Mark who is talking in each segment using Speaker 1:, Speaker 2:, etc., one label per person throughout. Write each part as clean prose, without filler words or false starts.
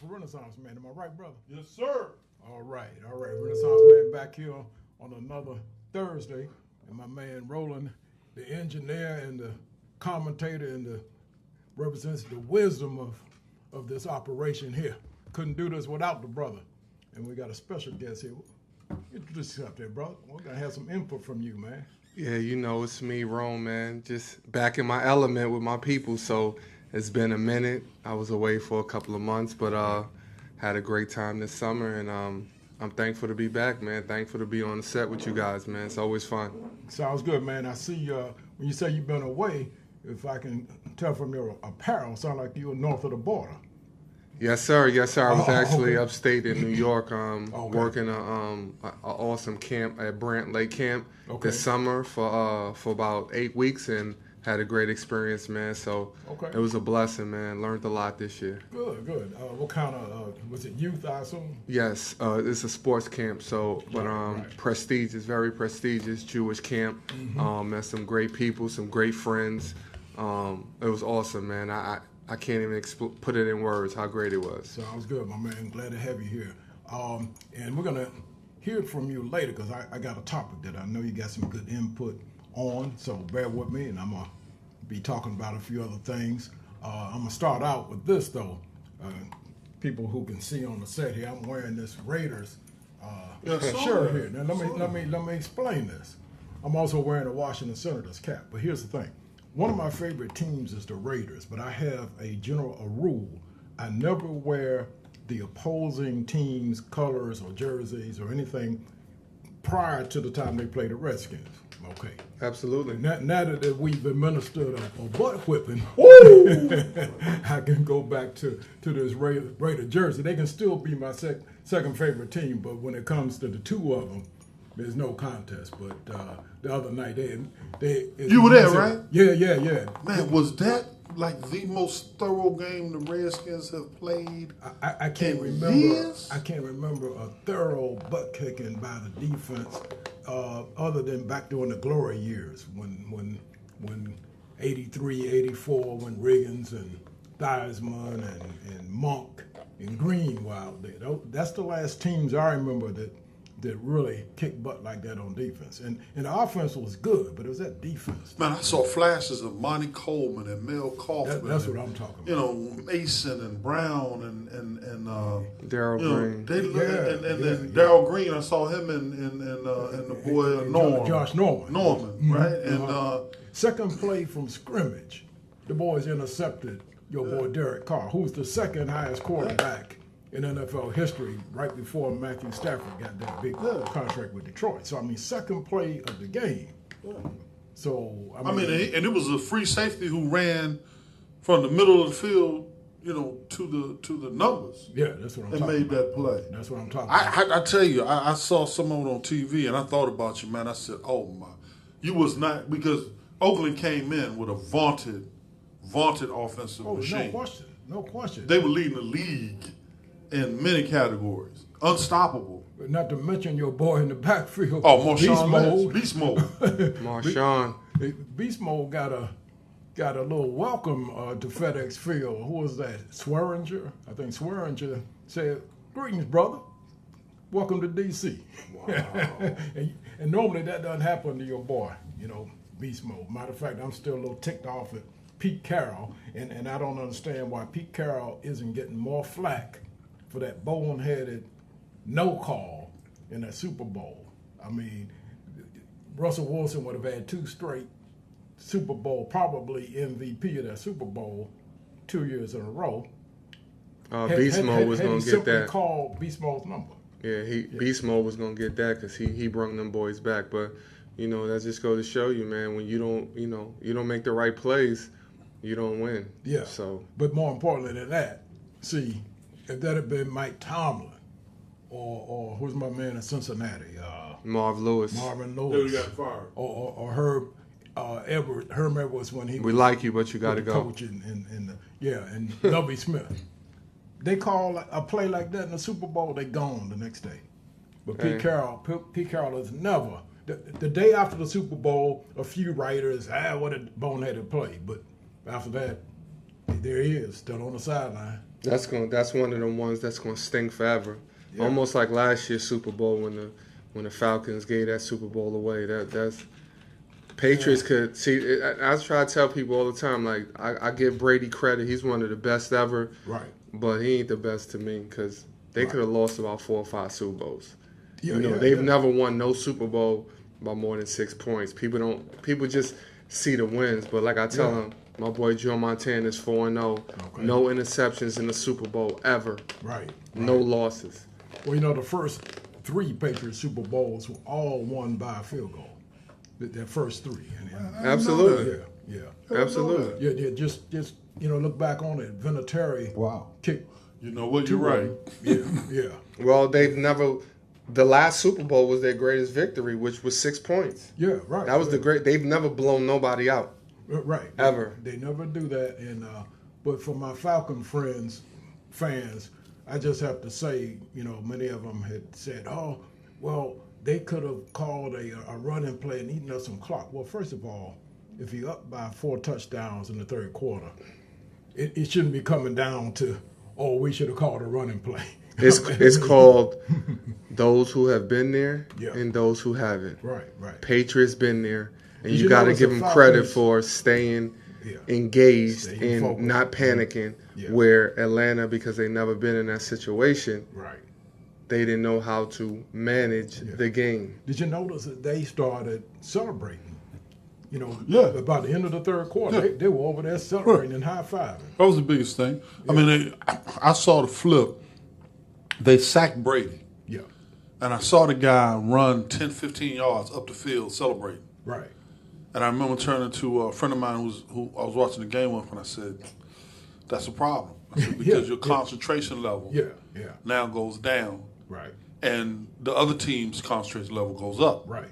Speaker 1: Renaissance Man. Am I right, brother?
Speaker 2: Yes, sir.
Speaker 1: All right. Renaissance Man back here on another Thursday. And my man Roland, the engineer and the commentator and the represents the wisdom of this operation here. Couldn't do this without the brother. And we got a special guest here. Introduce yourself there, brother. We're going to have some input from you, man.
Speaker 3: Yeah, you know, it's me, Rome, man. Just back in my element with my people. So it's been a minute. I was away for a couple of months, but had a great time this summer. And I'm thankful to be back, man. Thankful to be on the set with you guys, man. It's always fun.
Speaker 1: Sounds good, man. I see when you say you've been away, if I can tell from your apparel, sound like you were north of the border.
Speaker 3: Yes, sir. Yes, sir. I was actually
Speaker 1: okay.
Speaker 3: upstate in New York,
Speaker 1: Okay.
Speaker 3: working an awesome camp at Brant Lake Camp
Speaker 1: Okay.
Speaker 3: this summer for about 8 weeks, and had a great experience, man. So
Speaker 1: Okay.
Speaker 3: it was a blessing, man. Learned a lot this year.
Speaker 1: Good. What kind of, was it youth, I assume?
Speaker 3: Yes, it's a sports camp, so but
Speaker 1: Right.
Speaker 3: prestigious, very prestigious Jewish camp. Met some great people, some great friends. It was awesome, man. I can't even put it in words how great it was.
Speaker 1: Sounds good, my man. Glad to have you here. And we're going to hear from you later because I got a topic that I know you got some good input on, so bear with me, and I'm going to be talking about a few other things. I'm going to start out with this, though. People who can see on the set here, I'm wearing this Raiders shirt here. Now, let me explain this. I'm also wearing a Washington Senators cap, but here's the thing. One of my favorite teams is the Raiders, but I have a rule. I never wear the opposing team's colors or jerseys or anything prior to the time they play the Redskins. Okay.
Speaker 3: Absolutely.
Speaker 1: Now that we've administered a butt whipping, I can go back to this Raider jersey. They can still be my second favorite team, but when it comes to the two of them, There's no contest. But the other night, they
Speaker 2: You were there, right?
Speaker 1: Yeah.
Speaker 2: Man, was that like the most thorough game the Redskins have played?
Speaker 1: I can't
Speaker 2: in
Speaker 1: remember.
Speaker 2: years?
Speaker 1: I can't remember a thorough butt kicking by the defense, other than back during the glory years when 83, 84, when Riggins and Theismann and Monk and Green were out there. That's the last teams I remember that really kicked butt like that on defense. And the offense was good, but it was that defense.
Speaker 2: Man, I saw flashes of Monty Coleman and Mel Kaufman.
Speaker 1: That's what I'm talking about.
Speaker 2: You know, Mason and Brown and
Speaker 3: Darryl Green.
Speaker 2: And Darryl Green. I saw him and the boy Norman.
Speaker 1: Josh Norman.
Speaker 2: Norman, right? And
Speaker 1: second play from scrimmage, the boys intercepted your boy Derek Carr, who's the second highest quarterback in NFL history, right before Matthew Stafford got that big contract with Detroit. So, I mean, second play of the game. So,
Speaker 2: I mean, and it was a free safety who ran from the middle of the field, you know, to the numbers.
Speaker 1: Yeah, that's what I'm
Speaker 2: and
Speaker 1: talking
Speaker 2: made
Speaker 1: about.
Speaker 2: that play.
Speaker 1: That's what I'm talking about.
Speaker 2: I tell you, I saw some of it on TV, and I thought about you, man. I said, oh, my. You was not, because Oakland came in with a vaunted offensive machine.
Speaker 1: No question.
Speaker 2: They were leading the league in many categories. Unstoppable.
Speaker 1: Not to mention your boy in the backfield.
Speaker 2: Oh, Marshawn Lynch. Beast mode.
Speaker 3: Marshawn.
Speaker 1: Beast Mode got a little welcome to FedEx Field. Who was that? Swearinger? I think Swearinger said, "Greetings, brother. Welcome to D.C."
Speaker 2: Wow.
Speaker 1: and normally that doesn't happen to your boy, you know, Beast Mode. Matter of fact, I'm still a little ticked off at Pete Carroll, and I don't understand why Pete Carroll isn't getting more flack for that boneheaded no call in that Super Bowl. I mean, Russell Wilson would have had 2 straight Super Bowl, probably MVP of that Super Bowl 2 years in a row.
Speaker 3: Beast Mode was going to get that.
Speaker 1: Call Beast Mode's number.
Speaker 3: Yeah, Beast Mode was going to get that because he brung them boys back. But, you know, that just goes to show you, man, when you don't make the right plays, you don't win.
Speaker 1: Yeah.
Speaker 3: So,
Speaker 1: but more importantly than that, see, if that had been Mike Tomlin or who's my man in Cincinnati?
Speaker 3: Marvin Lewis.
Speaker 2: He got fired.
Speaker 1: Or Herb Edwards when he
Speaker 3: We
Speaker 1: was
Speaker 3: like you, but you got to go.
Speaker 1: coach and Lovie Smith. They call a play like that in the Super Bowl, they gone the next day. But Pete Carroll has never. The day after the Super Bowl, a few writers, what a boneheaded play. But after that, there he is, still on the sideline.
Speaker 3: That's one of them ones that's gonna sting forever.
Speaker 1: Yeah.
Speaker 3: Almost like last year's Super Bowl when the Falcons gave that Super Bowl away. That's Patriots could see. I try to tell people all the time, like I give Brady credit. He's one of the best ever.
Speaker 1: Right.
Speaker 3: But he ain't the best to me because they could have lost about 4 or 5 Super Bowls.
Speaker 1: Yeah,
Speaker 3: They've never won no Super Bowl by more than 6 points. People just see the wins, but like I tell them, my boy Joe Montana is 4-0.
Speaker 1: Okay.
Speaker 3: No interceptions in the Super Bowl ever.
Speaker 1: Right.
Speaker 3: No losses.
Speaker 1: Well, the first 3 Patriots Super Bowls were all won by a field goal. Their first 3.
Speaker 3: Absolutely.
Speaker 1: Yeah.
Speaker 3: Absolutely.
Speaker 1: Yeah. Just look back on it. Vinatieri.
Speaker 4: Wow.
Speaker 1: Kicked.
Speaker 2: You know what? You're right.
Speaker 1: Yeah.
Speaker 3: Well, the last Super Bowl was their greatest victory, which was 6 points.
Speaker 1: Yeah. Right.
Speaker 3: That was they've never blown nobody out.
Speaker 1: Right.
Speaker 3: Ever.
Speaker 1: They never do that. And but for my Falcon fans, I just have to say, many of them had said, "Oh, well, they could have called a running play and eaten up some clock." Well, first of all, if you're up by 4 touchdowns in the third quarter, it shouldn't be coming down to, "Oh, we should have called a running play."
Speaker 3: It's called those who have been there and those who haven't.
Speaker 1: Right.
Speaker 3: Patriots been there, and you
Speaker 1: you
Speaker 3: got to
Speaker 1: notice
Speaker 3: give
Speaker 1: the
Speaker 3: them credit
Speaker 1: Falcons-
Speaker 3: for staying
Speaker 1: Yeah.
Speaker 3: engaged
Speaker 1: Staying
Speaker 3: and
Speaker 1: focused.
Speaker 3: not panicking.
Speaker 1: Yeah.
Speaker 3: Where Atlanta, because they never been in that situation,
Speaker 1: Right.
Speaker 3: they didn't know how to manage the game.
Speaker 1: Did you notice that they started celebrating?
Speaker 2: Yeah.
Speaker 1: About the end of the third quarter, they were over there celebrating and high-fiving.
Speaker 2: That was the biggest thing. I mean, I saw the flip. They sacked Brady.
Speaker 1: Yeah.
Speaker 2: And I saw the guy run 10, 15 yards up the field celebrating.
Speaker 1: Right.
Speaker 2: And I remember turning to a friend of mine who I was watching the game with, and I said, "That's a problem." I said, because your concentration level
Speaker 1: Yeah.
Speaker 2: now goes down.
Speaker 1: Right.
Speaker 2: and the other team's concentration level goes up.
Speaker 1: Right.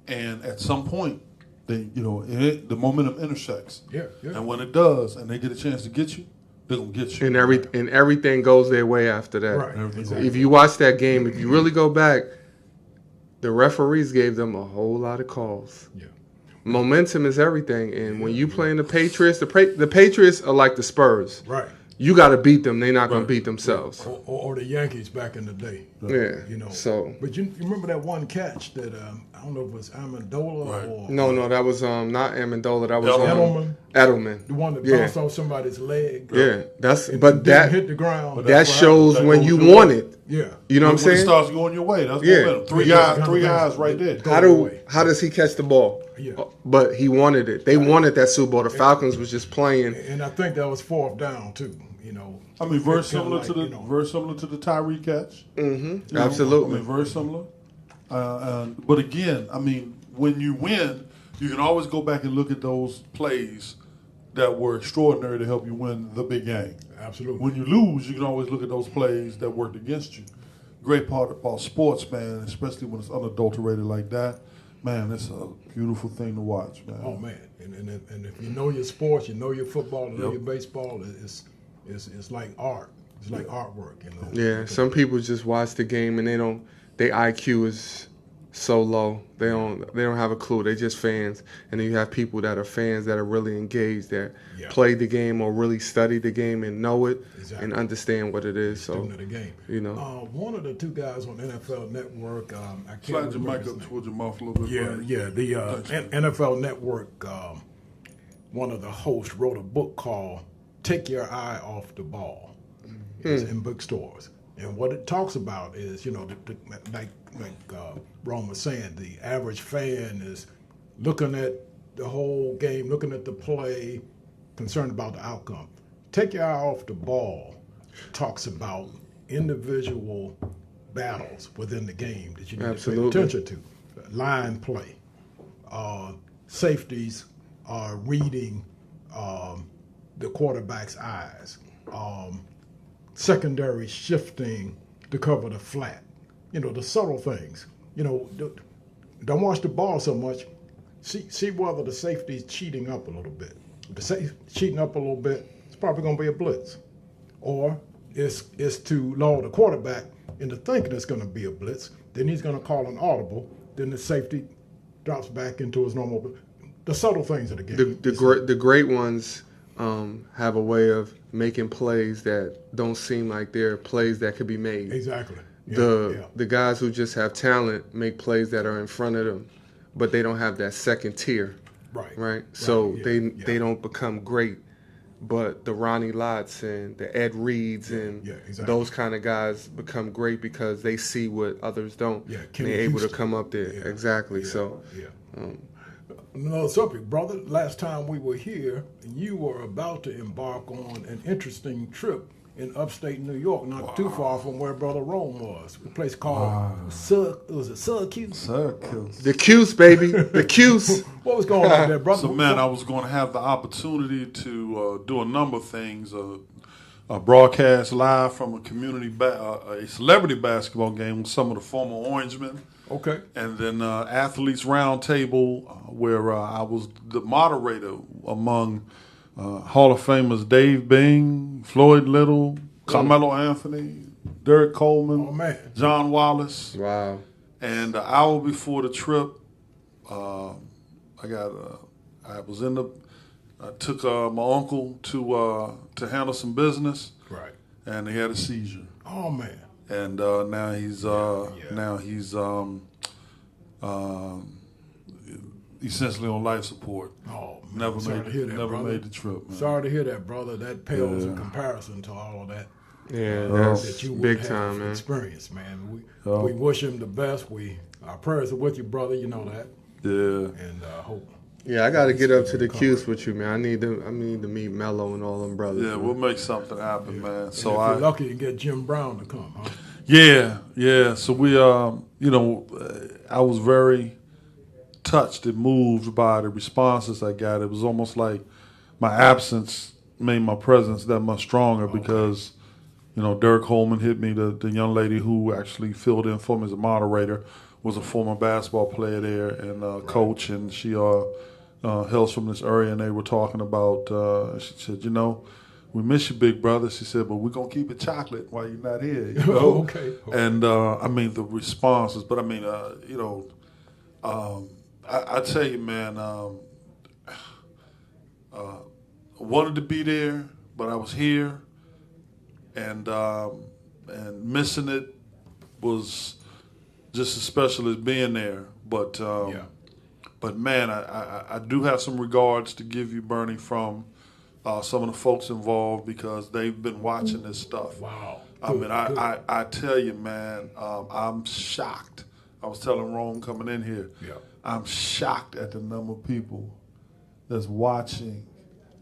Speaker 2: And at some point, the momentum intersects.
Speaker 1: Yeah.
Speaker 2: And when it does, and they get a chance to get you, they're gonna get you.
Speaker 3: And everything goes their way after that.
Speaker 1: Right. Exactly.
Speaker 3: If you watch that game, if you really go back, the referees gave them a whole lot of calls.
Speaker 1: Yeah.
Speaker 3: Momentum is everything, and when you playing the Patriots, the Patriots are like the Spurs.
Speaker 1: Right.
Speaker 3: You got to beat them; they're not going to beat themselves.
Speaker 1: Or the Yankees back in the day.
Speaker 3: Yeah.
Speaker 1: You know.
Speaker 3: So,
Speaker 1: but you remember that one catch that I don't know if it was Amendola or
Speaker 3: no, that was not Amendola. That was
Speaker 1: Edelman. The
Speaker 3: Edelman.
Speaker 1: one that bounced off somebody's leg.
Speaker 3: Yeah, that's
Speaker 1: and
Speaker 3: but
Speaker 1: didn't
Speaker 3: that
Speaker 1: hit the ground.
Speaker 3: that shows when you want it.
Speaker 1: Yeah.
Speaker 3: You know what I'm
Speaker 2: When
Speaker 3: saying?
Speaker 2: it starts going your way, that's
Speaker 3: Yeah.
Speaker 2: momentum. Three eyes right there.
Speaker 3: How does he catch the ball?
Speaker 1: Yeah.
Speaker 3: But he wanted it. They wanted that Super Bowl. The Falcons was just playing.
Speaker 1: And I think that was fourth down too. You know.
Speaker 2: I mean, very similar
Speaker 1: like,
Speaker 2: to the Tyree catch.
Speaker 3: Mm-hmm.
Speaker 2: You know,
Speaker 3: Absolutely.
Speaker 2: I mean, very similar. But again, I mean, when you win, you can always go back and look at those plays that were extraordinary to help you win the big game.
Speaker 1: Absolutely.
Speaker 2: When you lose, you can always look at those plays that worked against you. Great part about sports, man, especially when it's unadulterated like that. Man, it's a beautiful thing to watch, man.
Speaker 1: Oh man, and if you know your sports, you know your football, you know your baseball, it's like art. It's like artwork, you know.
Speaker 3: Yeah, some people just watch the game and their IQ is so low. They don't have a clue. They just fans. And then you have people that are fans that are really engaged, that play the game or really study the game and know it and understand what it is.
Speaker 1: Student of the game.
Speaker 3: You know.
Speaker 1: One of the two guys on NFL Network, I can't
Speaker 2: Slide your
Speaker 1: remember
Speaker 2: mic
Speaker 1: his
Speaker 2: up
Speaker 1: name.
Speaker 2: towards your mouth a little bit.
Speaker 1: Yeah. The NFL Network, one of the hosts wrote a book called "Take Your Eye Off the Ball." It's in bookstores, and what it talks about is, like Ron was saying, the average fan is looking at the whole game, looking at the play, concerned about the outcome. Take Your Eye Off the Ball talks about individual battles within the game that you need to pay attention to. Line play, safeties are reading the quarterback's eyes, secondary shifting to cover the flat. The subtle things. Don't watch the ball so much. See whether the safety's cheating up a little bit. If the safety cheating up a little bit, it's probably going to be a blitz. Or it's to lull the quarterback into thinking it's going to be a blitz. Then he's going to call an audible. Then the safety drops back into his normal. The subtle things of the game.
Speaker 3: The great ones have a way of making plays that don't seem like they're plays that could be made.
Speaker 1: Exactly.
Speaker 3: The guys who just have talent make plays that are in front of them, but they don't have that second tier. Right. So they don't become great. But the Ronnie Lotts and the Ed Reeds and those kind of guys become great because they see what others don't.
Speaker 1: Yeah,
Speaker 3: and they're able to come up there. Exactly. So.
Speaker 1: Another subject, brother. Last time we were here, you were about to embark on an interesting trip in upstate New York, not too far from where Brother Rome was. A place called Syracuse?
Speaker 2: Syracuse.
Speaker 3: The Cuse, baby. The Cuse.
Speaker 1: What was going on there, brother?
Speaker 2: So, man, I was going to have the opportunity to do a number of things. A broadcast live from a celebrity basketball game with some of the former Orangemen.
Speaker 1: Okay.
Speaker 2: And then Athletes Roundtable, where I was the moderator among Hall of Famers Dave Bing, Floyd Little, Carmelo Anthony, Derek Coleman, John Wallace.
Speaker 3: Wow.
Speaker 2: And an hour before the trip, I took my uncle to handle some business.
Speaker 1: Right.
Speaker 2: And he had a seizure.
Speaker 1: Oh man.
Speaker 2: And now he's essentially on life support.
Speaker 1: Oh man.
Speaker 2: Never
Speaker 1: Sorry to hear that, brother.
Speaker 2: made the trip, man.
Speaker 1: Sorry to hear that, brother. That pales in comparison to all of that.
Speaker 3: Yeah, that's
Speaker 1: that you would
Speaker 3: big
Speaker 1: have
Speaker 3: time, man.
Speaker 1: Experience, man. We wish him the best. Our prayers are with you, brother. You know that.
Speaker 2: Yeah.
Speaker 1: And hope.
Speaker 3: Yeah, I got to get up to the Cuse with you, man. I need to meet Mello and all them brothers.
Speaker 2: Yeah,
Speaker 3: man.
Speaker 2: we'll make something happen, man.
Speaker 1: And
Speaker 2: So
Speaker 1: if you're lucky, you get Jim Brown to come, huh?
Speaker 2: Yeah. So we, I was very touched and moved by the responses I got. It was almost like my absence made my presence that much stronger because, Derek Holman hit me. The young lady who actually filled in for me as a moderator was a former basketball player there and coach, and she hails from this area, and they were talking about, she said, we miss you, big brother. She said, but we're going to keep it chocolate while you're not here.
Speaker 1: Okay.
Speaker 2: And, the responses, but I tell you, man, I wanted to be there, but I was here, and missing it was just as special as being there. But man, I do have some regards to give you, Bernie, from some of the folks involved because they've been watching this stuff.
Speaker 1: Wow.
Speaker 2: I tell you, man, I'm shocked. I was telling Rome coming in here.
Speaker 1: Yeah.
Speaker 2: I'm shocked at the number of people that's watching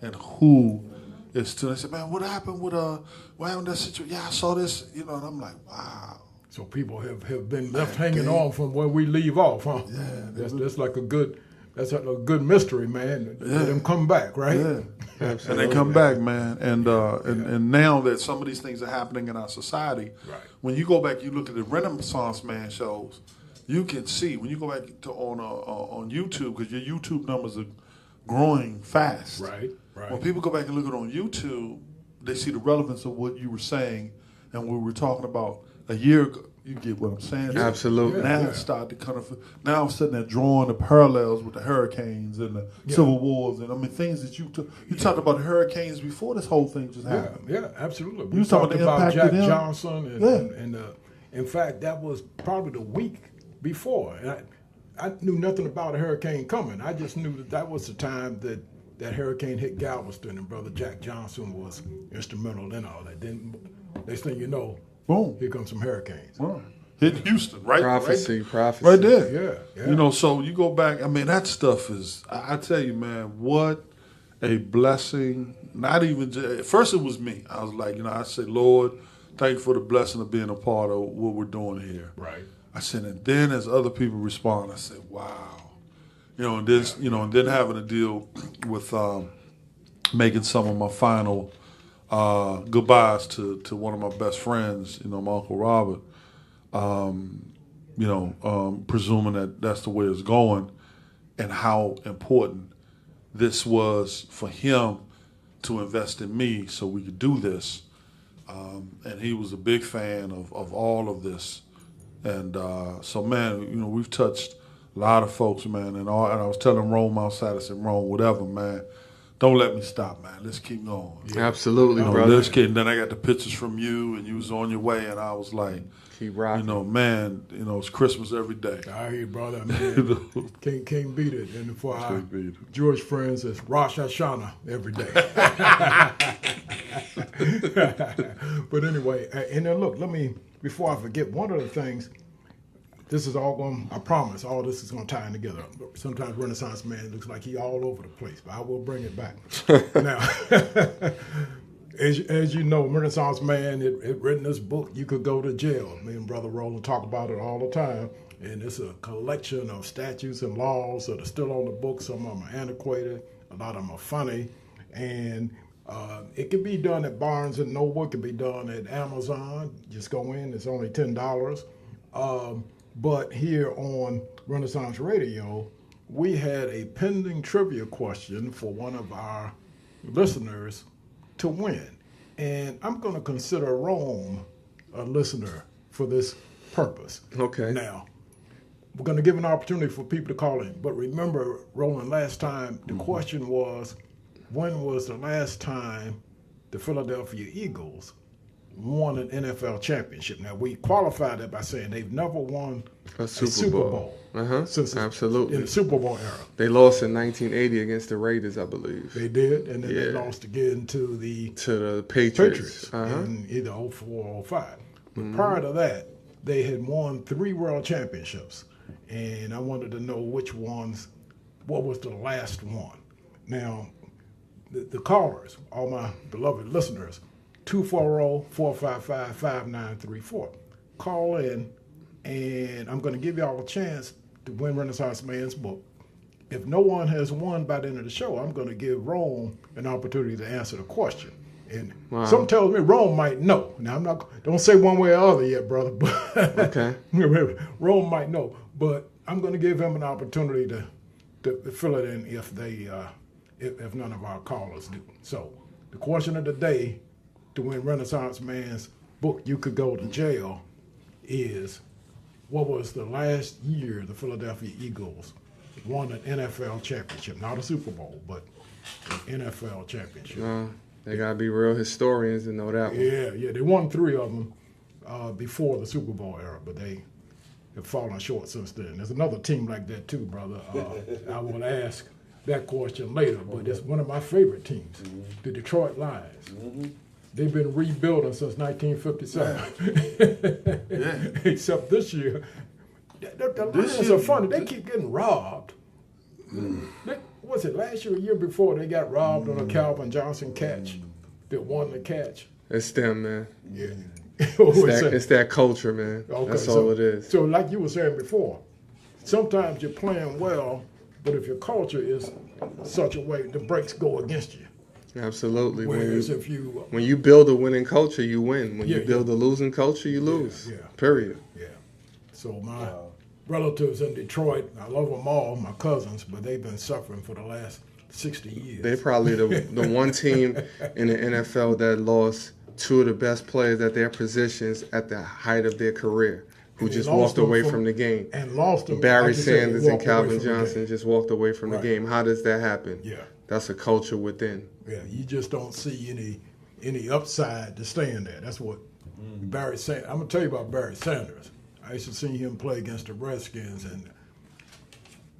Speaker 2: and who is still. They said, man, what happened with that situation? Yeah, I saw this, and I'm like, wow.
Speaker 1: So people have been left hanging on from where we leave off, huh?
Speaker 2: Yeah.
Speaker 1: That's like a good mystery, man. Let them come back, right?
Speaker 2: Yeah. Absolutely. And they come back, man. And now that some of these things are happening in our society,
Speaker 1: right.
Speaker 2: When you go back, you look at the Renaissance Man shows, you can see when you go back to on YouTube, because your YouTube numbers are growing fast.
Speaker 1: Right.
Speaker 2: When people go back and look at it on YouTube, they see the relevance of what you were saying and what we were talking about a year ago. You get what I'm saying?
Speaker 3: Absolutely.
Speaker 2: Now it started to kind of. Now I'm sitting there drawing the parallels with the hurricanes and the civil wars, and things that you talked about the hurricanes before this whole thing just happened.
Speaker 1: Yeah, absolutely.
Speaker 2: We talked about
Speaker 1: Jack
Speaker 2: them.
Speaker 1: Johnson, and in fact, that was probably the week before. And I knew nothing about a hurricane coming. I just knew that was the time that hurricane hit Galveston, and Brother Jack Johnson was instrumental in all that. Then next thing you know,
Speaker 2: boom,
Speaker 1: here comes some hurricanes.
Speaker 2: Boom. Hit Houston, right?
Speaker 3: Prophecy.
Speaker 2: Right there.
Speaker 1: Yeah.
Speaker 2: So you go back, that stuff is, I tell you, man, what a blessing. Not even, at first it was me. I was like, I said, Lord, thank you for the blessing of being a part of what we're doing here.
Speaker 1: Right.
Speaker 2: I said, and then as other people respond, I said, wow. And then having to deal with making some of my final goodbyes to one of my best friends, my Uncle Robert, presuming that that's the way it's going, and how important this was for him to invest in me so we could do this. And he was a big fan of all of this. And so, man, we've touched a lot of folks, man. And I was telling Rome outside, I said, Rome, whatever, man. Don't let me stop, man. Let's keep going.
Speaker 3: Yeah. Absolutely, brother.
Speaker 2: Let's keep. And then I got the pictures from you, and you was on your way, and I was like,
Speaker 3: keep rocking.
Speaker 2: Man, it's Christmas every day.
Speaker 1: I hear you, brother. Man, can't beat it. And for our Jewish friends, it's Rosh Hashanah every day. But anyway, and then look, before I forget, one of the things, this is all going, I promise, all this is going to tie in together. Sometimes Renaissance Man looks like he all over the place, but I will bring it back. Now, as you know, Renaissance Man had written this book, You Could Go to Jail. Me and Brother Roland talk about it all the time. And it's a collection of statutes and laws that are still on the book. Some of them are antiquated. A lot of them are funny. And it can be done at Barnes & Noble. It can be done at Amazon. Just go in. It's only $10. But here on Renaissance Radio, we had a pending trivia question for one of our listeners to win. And I'm going to consider Rome a listener for this purpose.
Speaker 3: Okay.
Speaker 1: Now, we're going to give an opportunity for people to call in. But remember, Roland, last time the question was, when was the last time the Philadelphia Eagles won an NFL championship? Now, we qualified that by saying they've never won a Super Bowl. Since
Speaker 3: Absolutely.
Speaker 1: In the Super Bowl era.
Speaker 3: They lost in 1980 against the Raiders, I believe.
Speaker 1: They did, and then they lost again to the
Speaker 3: Patriots.
Speaker 1: In either 04 or 05. But prior to that, they had won 3 world championships. And I wanted to know what was the last one. Now, the callers, all my beloved listeners, 240-455-5934. Call in, and I'm going to give y'all a chance to win Renaissance Man's book. If no one has won by the end of the show, I'm going to give Rome an opportunity to answer the question. And
Speaker 3: Wow.
Speaker 1: some tells me Rome might know. Now don't say one way or other yet, brother. But
Speaker 3: Okay.
Speaker 1: Rome might know. But I'm going to give him an opportunity to fill it in if if none of our callers do. So the question of the day to win Renaissance Man's book, You Could Go to Jail, is what was the last year the Philadelphia Eagles won an NFL championship? Not a Super Bowl, but an NFL championship.
Speaker 3: They gotta be real historians to know that one.
Speaker 1: Yeah, they won 3 of them before the Super Bowl era, but they have fallen short since then. There's another team like that too, brother. I will ask that question later, but it's one of my favorite teams, the Detroit Lions. They've been rebuilding since 1957.
Speaker 2: Yeah.
Speaker 1: Except this year, the Lions are funny. They keep getting robbed. Was it last year or year before they got robbed on a Calvin Johnson catch that won the catch?
Speaker 3: It's them, man.
Speaker 1: Yeah.
Speaker 3: It's that culture, man.
Speaker 1: Okay,
Speaker 3: That's all it is.
Speaker 1: So like you were saying before, sometimes you're playing well, but if your culture is such a way, the breaks go against you.
Speaker 3: Absolutely.
Speaker 1: Whereas
Speaker 3: When you build a winning culture, you win. When
Speaker 1: Yeah,
Speaker 3: you build a losing culture, you lose.
Speaker 1: yeah.
Speaker 3: Period.
Speaker 1: Yeah. So my relatives in Detroit, I love them all, my cousins, but they've been suffering for the last 60 years.
Speaker 3: They probably the one team in the NFL that lost 2 of the best players at their positions at the height of their career, who
Speaker 1: And they
Speaker 3: just
Speaker 1: lost
Speaker 3: walked
Speaker 1: them
Speaker 3: away from the game.
Speaker 1: And lost them.
Speaker 3: Barry
Speaker 1: like you said, they
Speaker 3: Sanders and
Speaker 1: walked away
Speaker 3: Calvin
Speaker 1: from the
Speaker 3: Johnson
Speaker 1: game.
Speaker 3: just walked away from the
Speaker 1: Right.
Speaker 3: game. How does that happen?
Speaker 1: Yeah.
Speaker 3: That's a culture within.
Speaker 1: Yeah, you just don't see any upside to staying there. That's what Barry Sanders. I'm gonna tell you about Barry Sanders. I used to see him play against the Redskins, and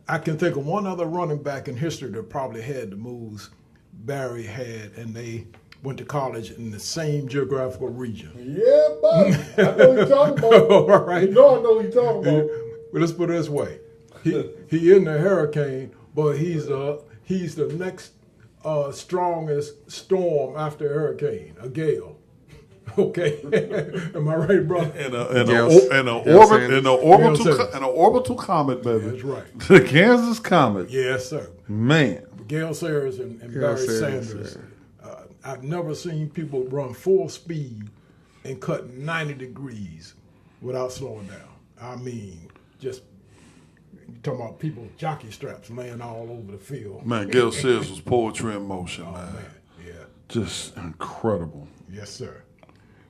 Speaker 1: I can think of one other running back in history that probably had the moves Barry had, and they went to college in the same geographical region.
Speaker 2: Yeah, buddy. I know what you're talking about.
Speaker 1: All right.
Speaker 2: You know I know what you're talking about.
Speaker 1: But let's put it this way: he in the hurricane, but he's the next strongest storm after a hurricane, a gale. Okay, am I right, brother?
Speaker 2: In
Speaker 3: Yes.
Speaker 2: an
Speaker 3: Yes,
Speaker 2: orbital comet, baby.
Speaker 1: That's right.
Speaker 2: The Kansas Comet.
Speaker 1: Yes, sir.
Speaker 2: Man.
Speaker 1: Gail Sayers and
Speaker 3: Gale
Speaker 1: Barry
Speaker 3: Sayers,
Speaker 1: Sanders. I've never seen people run full speed and cut 90 degrees without slowing down. I mean, just you talking about people with jockey straps laying all over the field.
Speaker 2: Man, Gail Sayers was poetry in motion, man.
Speaker 1: Man, yeah.
Speaker 2: Just incredible.
Speaker 1: Yes, sir.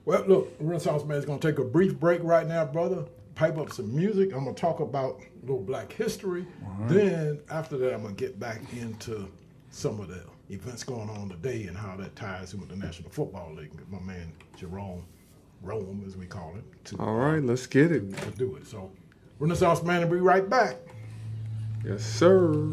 Speaker 1: Well, look, Renaissance Man is going to take a brief break right now, brother. Pipe up some music. I'm going to talk about a little black history. Right. Then, after that, I'm going to get back into some of the events going on today and how that ties in with the National Football League. My man, Jerome, Rome, as we call it.
Speaker 3: All right, let's get it.
Speaker 1: To do it. So, Renaissance Man will be right back.
Speaker 3: Yes, sir.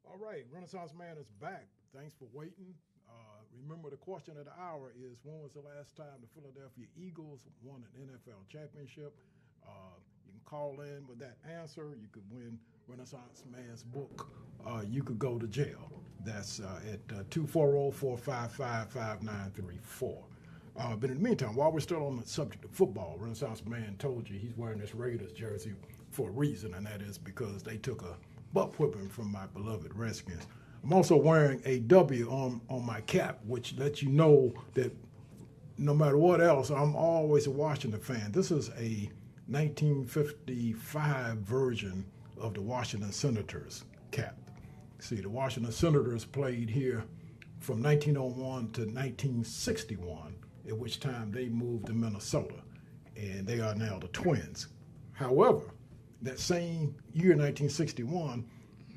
Speaker 1: All right, Renaissance Man is back. Thanks for waiting. Remember, the question of the hour is, when was the last time the Philadelphia Eagles won an NFL championship? You can call in with that answer. You could win Renaissance Man's book. You could go to jail. That's at 240-455-5934. But in the meantime, while we're still on the subject of football, Renaissance Man told you he's wearing this Raiders jersey for a reason, and that is because they took a butt whipping from my beloved Redskins. I'm also wearing a W on my cap, which lets you know that no matter what else, I'm always a Washington fan. This is a 1955 version of the Washington Senators cap. See, the Washington Senators played here from 1901 to 1961, at which time they moved to Minnesota, and they are now the Twins. However, that same year, 1961,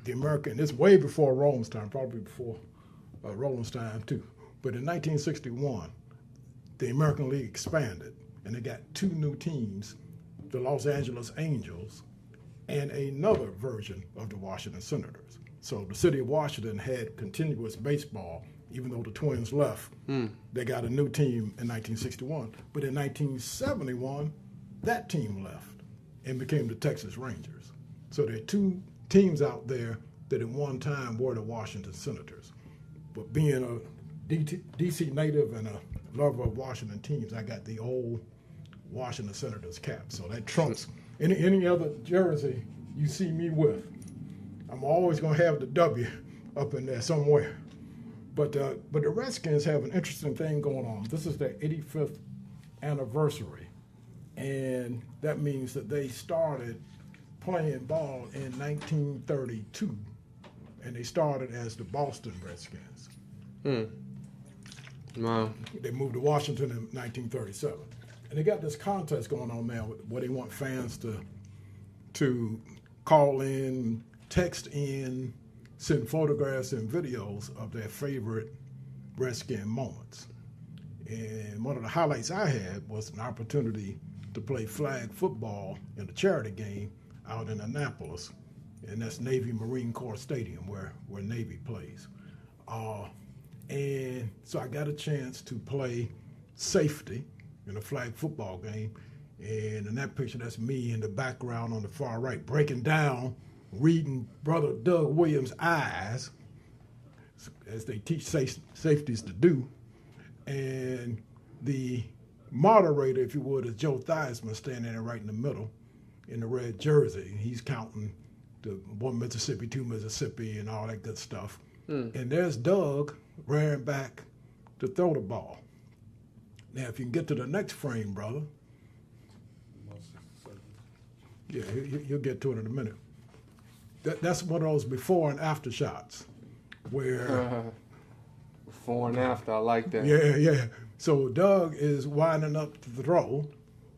Speaker 1: the American, it's way before Rome's time, probably before Roland's time too, but in 1961, the American League expanded, and they got two new teams, the Los Angeles Angels and another version of the Washington Senators. So the city of Washington had continuous baseball, even though the Twins left. They got a new team in 1961. But in 1971, that team left and became the Texas Rangers. So there are two teams out there that at one time were the Washington Senators. But being a D.C. native and a lover of Washington teams, I got the old Washington Senators cap. So that trumps any other jersey you see me with. I'm always going to have the W up in there somewhere. But the Redskins have an interesting thing going on. This is their 85th anniversary, and that means that they started playing ball in 1932, and they started as the Boston Redskins.
Speaker 3: Wow.
Speaker 1: They moved to Washington in 1937. And they got this contest going on now where they want fans to call in, text in, send photographs and videos of their favorite Redskin moments. And one of the highlights I had was an opportunity to play flag football in a charity game out in Annapolis, and that's Navy Marine Corps Stadium where Navy plays. And so I got a chance to play safety in a flag football game. And in that picture, that's me in the background on the far right, breaking down, reading Brother Doug Williams' eyes, as they teach safeties to do. And the moderator, if you would, is Joe Theismann, standing there right in the middle in the red jersey. He's counting the 1 Mississippi, 2 Mississippi, and all that good stuff. And there's Doug rearing back to throw the ball. Now, if you can get to the next frame, brother. Yeah, you'll get to it in a minute. That's one of those before and after shots where...
Speaker 3: Before and after, I like that.
Speaker 1: Yeah. So Doug is winding up to throw,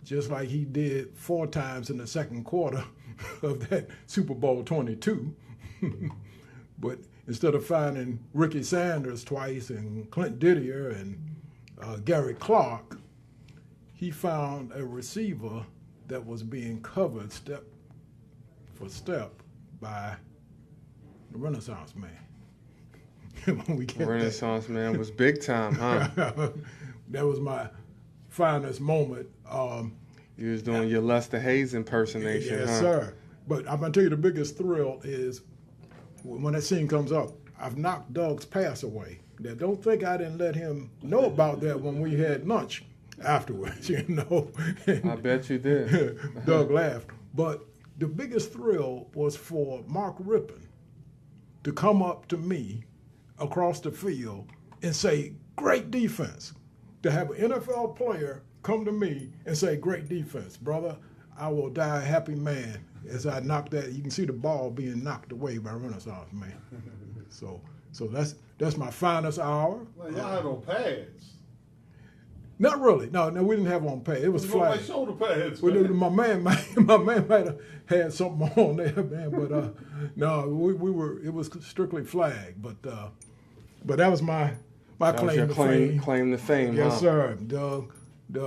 Speaker 1: just like he did 4 times in the second quarter of that Super Bowl 22. But instead of finding Ricky Sanders twice and Clint Didier and Gary Clark, he found a receiver that was being covered step for step by the Renaissance Man.
Speaker 3: Renaissance Man was big time, huh?
Speaker 1: That was my finest moment.
Speaker 3: You was doing your Lester Hayes impersonation,
Speaker 1: yes,
Speaker 3: huh?
Speaker 1: sir. But I'm going to tell you the biggest thrill is when that scene comes up, I've knocked Doug's pass away. Now, don't think I didn't let him know about that when we had lunch afterwards, you know.
Speaker 3: I bet you did.
Speaker 1: Doug laughed. But the biggest thrill was for Mark Rippon to come up to me across the field and say, great defense. To have an NFL player come to me and say, great defense. Brother, I will die a happy man as I knock that. You can see the ball being knocked away by Renaissance Man. So that's my finest hour.
Speaker 2: Well, y'all had on pads.
Speaker 1: Not really. No, we didn't have on pads. It was flat.
Speaker 2: Like shoulder pads.
Speaker 1: Well, my man might have had something on there, man. But no, we were. It was strictly flag. But that was my claim to fame.
Speaker 3: Claim to fame.
Speaker 1: Yes,
Speaker 3: huh?
Speaker 1: sir. Doug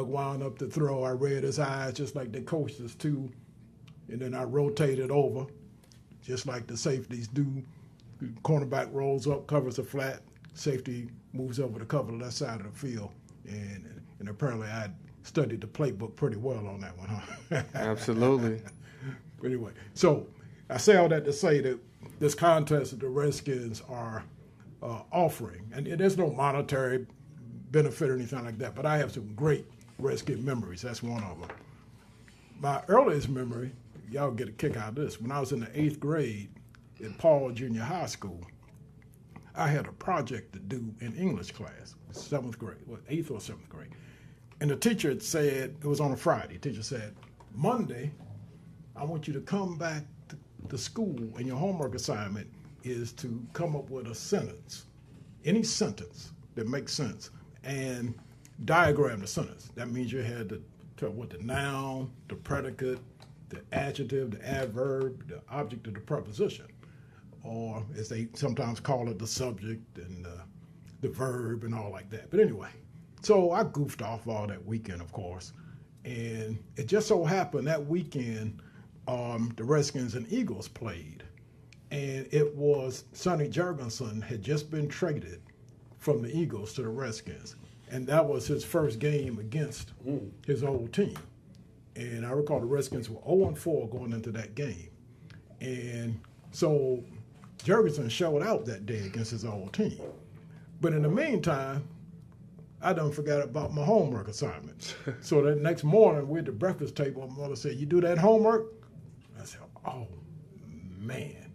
Speaker 1: wound up to throw. I read his eyes just like the coaches too, and then I rotated over, just like the safeties do, Cornerback rolls up, covers the flat. Safety moves over to cover the left side of the field. And apparently I studied the playbook pretty well on that one, huh?
Speaker 3: Absolutely.
Speaker 1: Anyway, so I say all that to say that this contest that the Redskins are offering, and there's no monetary benefit or anything like that, but I have some great Redskin memories. That's one of them. My earliest memory, y'all get a kick out of this, when I was in the 8th grade at Paul Junior High School, I had a project to do in English class, 7th grade, 8th or 7th grade. And the teacher had said, it was on a Friday, the teacher said, Monday, I want you to come back to school and your homework assignment is to come up with a sentence, any sentence that makes sense, and diagram the sentence. That means you had to tell what the noun, the predicate, the adjective, the adverb, the object of the preposition, or as they sometimes call it, the subject and the verb and all like that. But anyway, so I goofed off all that weekend, of course, and it just so happened that weekend the Redskins and Eagles played, and it was Sonny Jurgensen had just been traded from the Eagles to the Redskins, and that was his first game against his old team. And I recall the Redskins were 0-4 going into that game, and so Jurgensen showed out that day against his old team. But in the meantime, I done forgot about my homework assignments. So that next morning, we're at the breakfast table, my mother said, "You do that homework?" I said, "Oh, man."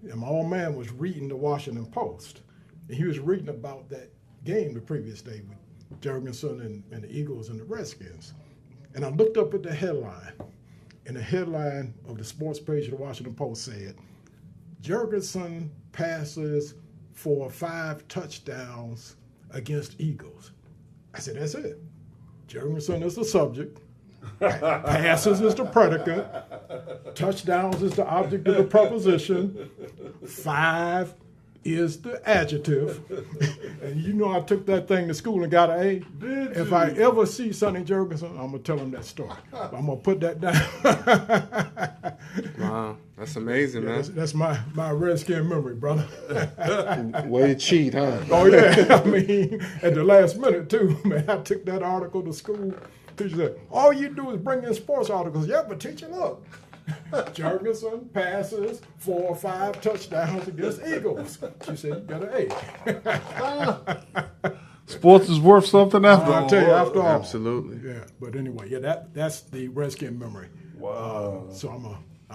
Speaker 1: And my old man was reading the Washington Post, and he was reading about that game the previous day with Jurgensen and the Eagles and the Redskins. And I looked up at the headline, and the headline of the sports page of the Washington Post said, "Jurgensen passes for 5 touchdowns against Eagles." I said, that's it. Jurgensen is the subject. Passes is the predicate. Touchdowns is the object of the preposition. 5 is the adjective. And you know I took that thing to school and got an A. If I ever see Sonny Jurgensen, I'm going to tell him that story. I'm going to put that down.
Speaker 3: Wow, that's amazing, man.
Speaker 1: That's my Redskin memory, brother.
Speaker 3: Way to cheat, huh?
Speaker 1: Oh, yeah. I mean, at the last minute, too, man, I took that article to school. Teacher said, all you do is bring in sports articles. Yeah, but teacher, look. Jurgensen passes 4 or 5 touchdowns against Eagles. She said, you got an A.
Speaker 2: Sports is worth something after all.
Speaker 1: I'll tell you, after all.
Speaker 3: Absolutely.
Speaker 1: Yeah, but anyway, yeah, that's the Redskin memory.
Speaker 2: Wow.
Speaker 1: So I'm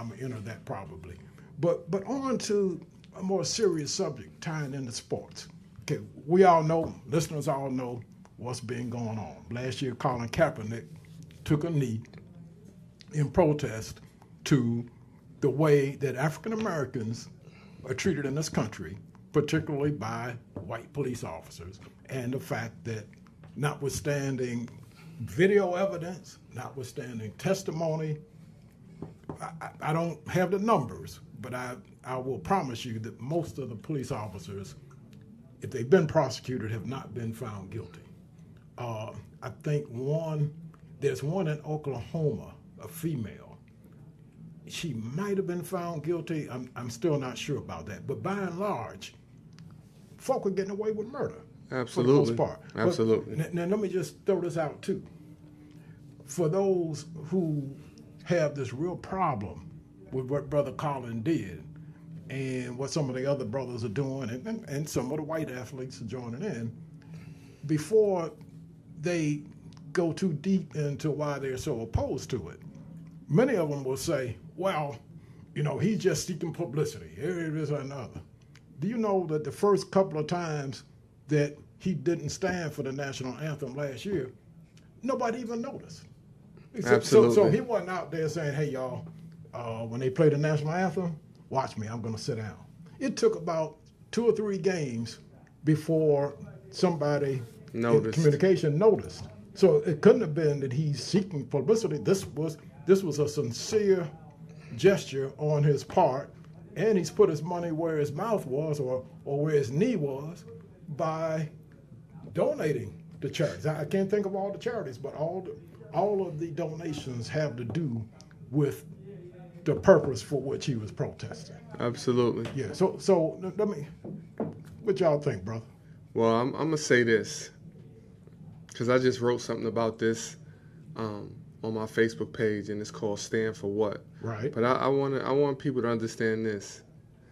Speaker 1: gonna enter that probably. But on to a more serious subject tying into sports. Okay, we all know, listeners all know what's been going on. Last year, Colin Kaepernick took a knee in protest to the way that African Americans are treated in this country, particularly by white police officers, and the fact that notwithstanding video evidence, notwithstanding testimony, I don't have the numbers, but I will promise you that most of the police officers, if they've been prosecuted, have not been found guilty. I think there's one in Oklahoma, a female. She might have been found guilty. I'm still not sure about that. But by and large, folk are getting away with murder.
Speaker 3: Absolutely.
Speaker 1: For the most part.
Speaker 3: Absolutely.
Speaker 1: But, now let me just throw this out too. For those who have this real problem with what Brother Colin did and what some of the other brothers are doing, and some of the white athletes are joining in, before they go too deep into why they're so opposed to it, many of them will say, well, he's just seeking publicity. Here it is or another. Do you know that the first couple of times that he didn't stand for the national anthem last year, nobody even noticed?
Speaker 3: Absolutely.
Speaker 1: So he wasn't out there saying, hey, y'all, when they play the national anthem, watch me, I'm going to sit down. It took about 2 or 3 games before somebody in communication noticed. So it couldn't have been that he's seeking publicity. This was a sincere gesture on his part, and he's put his money where his mouth was or where his knee was by donating to charities. I can't think of all the charities, but all of the donations have to do with the purpose for which he was protesting.
Speaker 3: Absolutely.
Speaker 1: Yeah. So let me. What y'all think, brother?
Speaker 3: Well, I'm gonna say this because I just wrote something about this on my Facebook page, and it's called "Stand for What."
Speaker 1: Right.
Speaker 3: But I want people to understand this.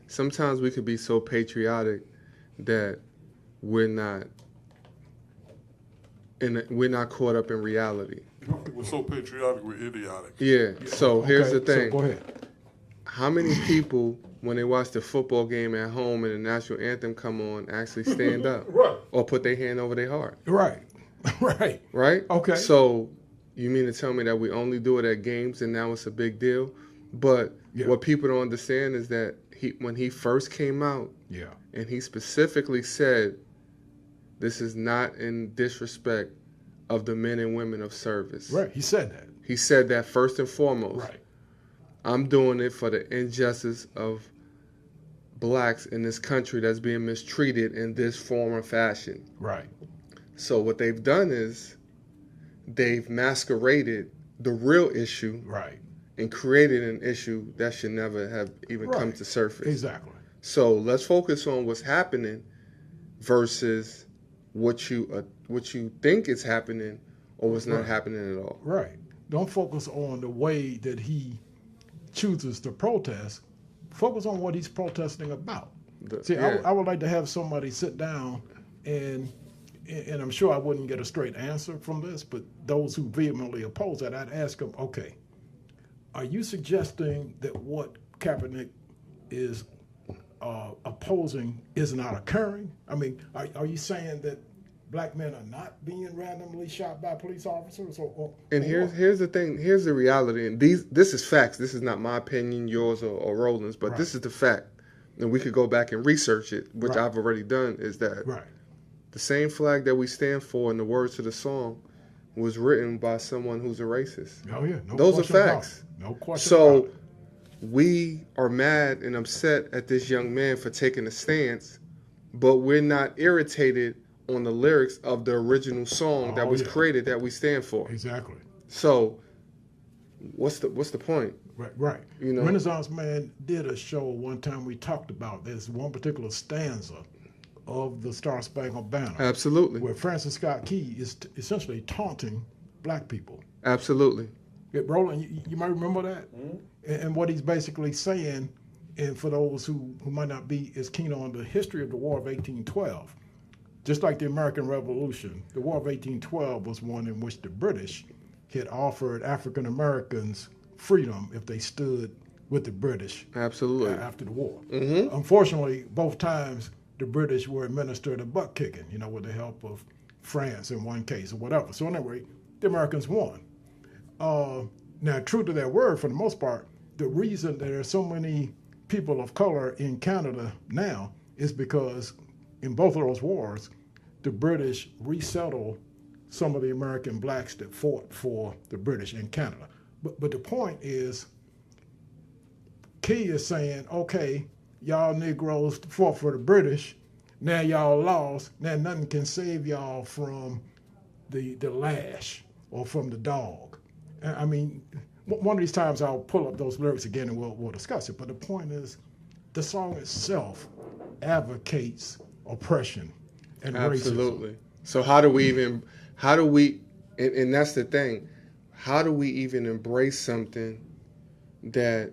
Speaker 3: Sometimes we could be so patriotic that we're not caught up in reality.
Speaker 2: We're so patriotic, we're idiotic.
Speaker 3: Yeah. So here's the
Speaker 1: So
Speaker 3: thing.
Speaker 1: go ahead.
Speaker 3: How many people, when they watch the football game at home and the national anthem come on, actually stand up
Speaker 1: Right.
Speaker 3: or put their hand over their heart?
Speaker 1: Right. Right.
Speaker 3: Right?
Speaker 1: Okay.
Speaker 3: So you mean to tell me that we only do it at games and now it's a big deal? But
Speaker 1: Yeah.
Speaker 3: what people don't understand is that when he first came out
Speaker 1: Yeah.
Speaker 3: and he specifically said, this is not in disrespect of the men and women of service.
Speaker 1: Right. He said that.
Speaker 3: He said that first and foremost.
Speaker 1: Right.
Speaker 3: I'm doing it for the injustice of blacks in this country that's being mistreated in this form or fashion.
Speaker 1: Right.
Speaker 3: So what they've done is they've masqueraded the real issue
Speaker 1: Right.
Speaker 3: and created an issue that should never have even come
Speaker 1: Right.
Speaker 3: to surface.
Speaker 1: Exactly.
Speaker 3: So let's focus on what's happening versus what you think is happening or what's not
Speaker 1: Right.
Speaker 3: happening at all.
Speaker 1: Right. Don't focus on the way that he chooses to protest. Focus on what he's protesting about. See,
Speaker 3: Yeah.
Speaker 1: I would like to have somebody sit down and I'm sure I wouldn't get a straight answer from this, but those who vehemently oppose that, I'd ask them, okay, are you suggesting that what Kaepernick is opposing is not occurring? I mean, are you saying that black men are not being randomly shot by police officers?
Speaker 3: And here's the thing. Here's the reality. And this is facts. This is not my opinion, yours, or Roland's, but this is the fact. And we could go back and research it, which
Speaker 1: Right.
Speaker 3: I've already done. Is that
Speaker 1: Right.
Speaker 3: the same flag that we stand for in the words of the song was written by someone who's a racist?
Speaker 1: Oh yeah, no
Speaker 3: Those are
Speaker 1: question about
Speaker 3: facts.
Speaker 1: it. No question.
Speaker 3: So
Speaker 1: about it.
Speaker 3: we are mad and upset at this young man for taking a stance, but we're not irritated on the lyrics of the original song that was created that we stand for.
Speaker 1: Exactly.
Speaker 3: So what's the point?
Speaker 1: Right, right.
Speaker 3: You know?
Speaker 1: Renaissance Man did a show one time. We talked about this one particular stanza of the Star Spangled Banner,
Speaker 3: Absolutely.
Speaker 1: where Francis Scott Key is essentially taunting black people.
Speaker 3: Absolutely.
Speaker 1: Roland, you might remember that, and what he's basically saying, and for those who might not be as keen on the history of the War of 1812, just like the American Revolution, the War of 1812 was one in which the British had offered African Americans freedom if they stood with the British
Speaker 3: Absolutely.
Speaker 1: after the war.
Speaker 3: Mm-hmm.
Speaker 1: Unfortunately, both times the British were administered a butt kicking, with the help of France in one case or whatever. So anyway, the Americans won. Now, true to their word, for the most part, the reason that there are so many people of color in Canada now is because in both of those wars, the British resettled some of the American blacks that fought for the British in Canada. But the point is, Key is saying, okay, y'all Negroes fought for the British, now y'all lost, now nothing can save y'all from the lash or from the dog. I mean, one of these times I'll pull up those lyrics again and we'll discuss it. But the point is, the song itself advocates oppression and
Speaker 3: Absolutely.
Speaker 1: racism.
Speaker 3: So and that's the thing, how do we even embrace something that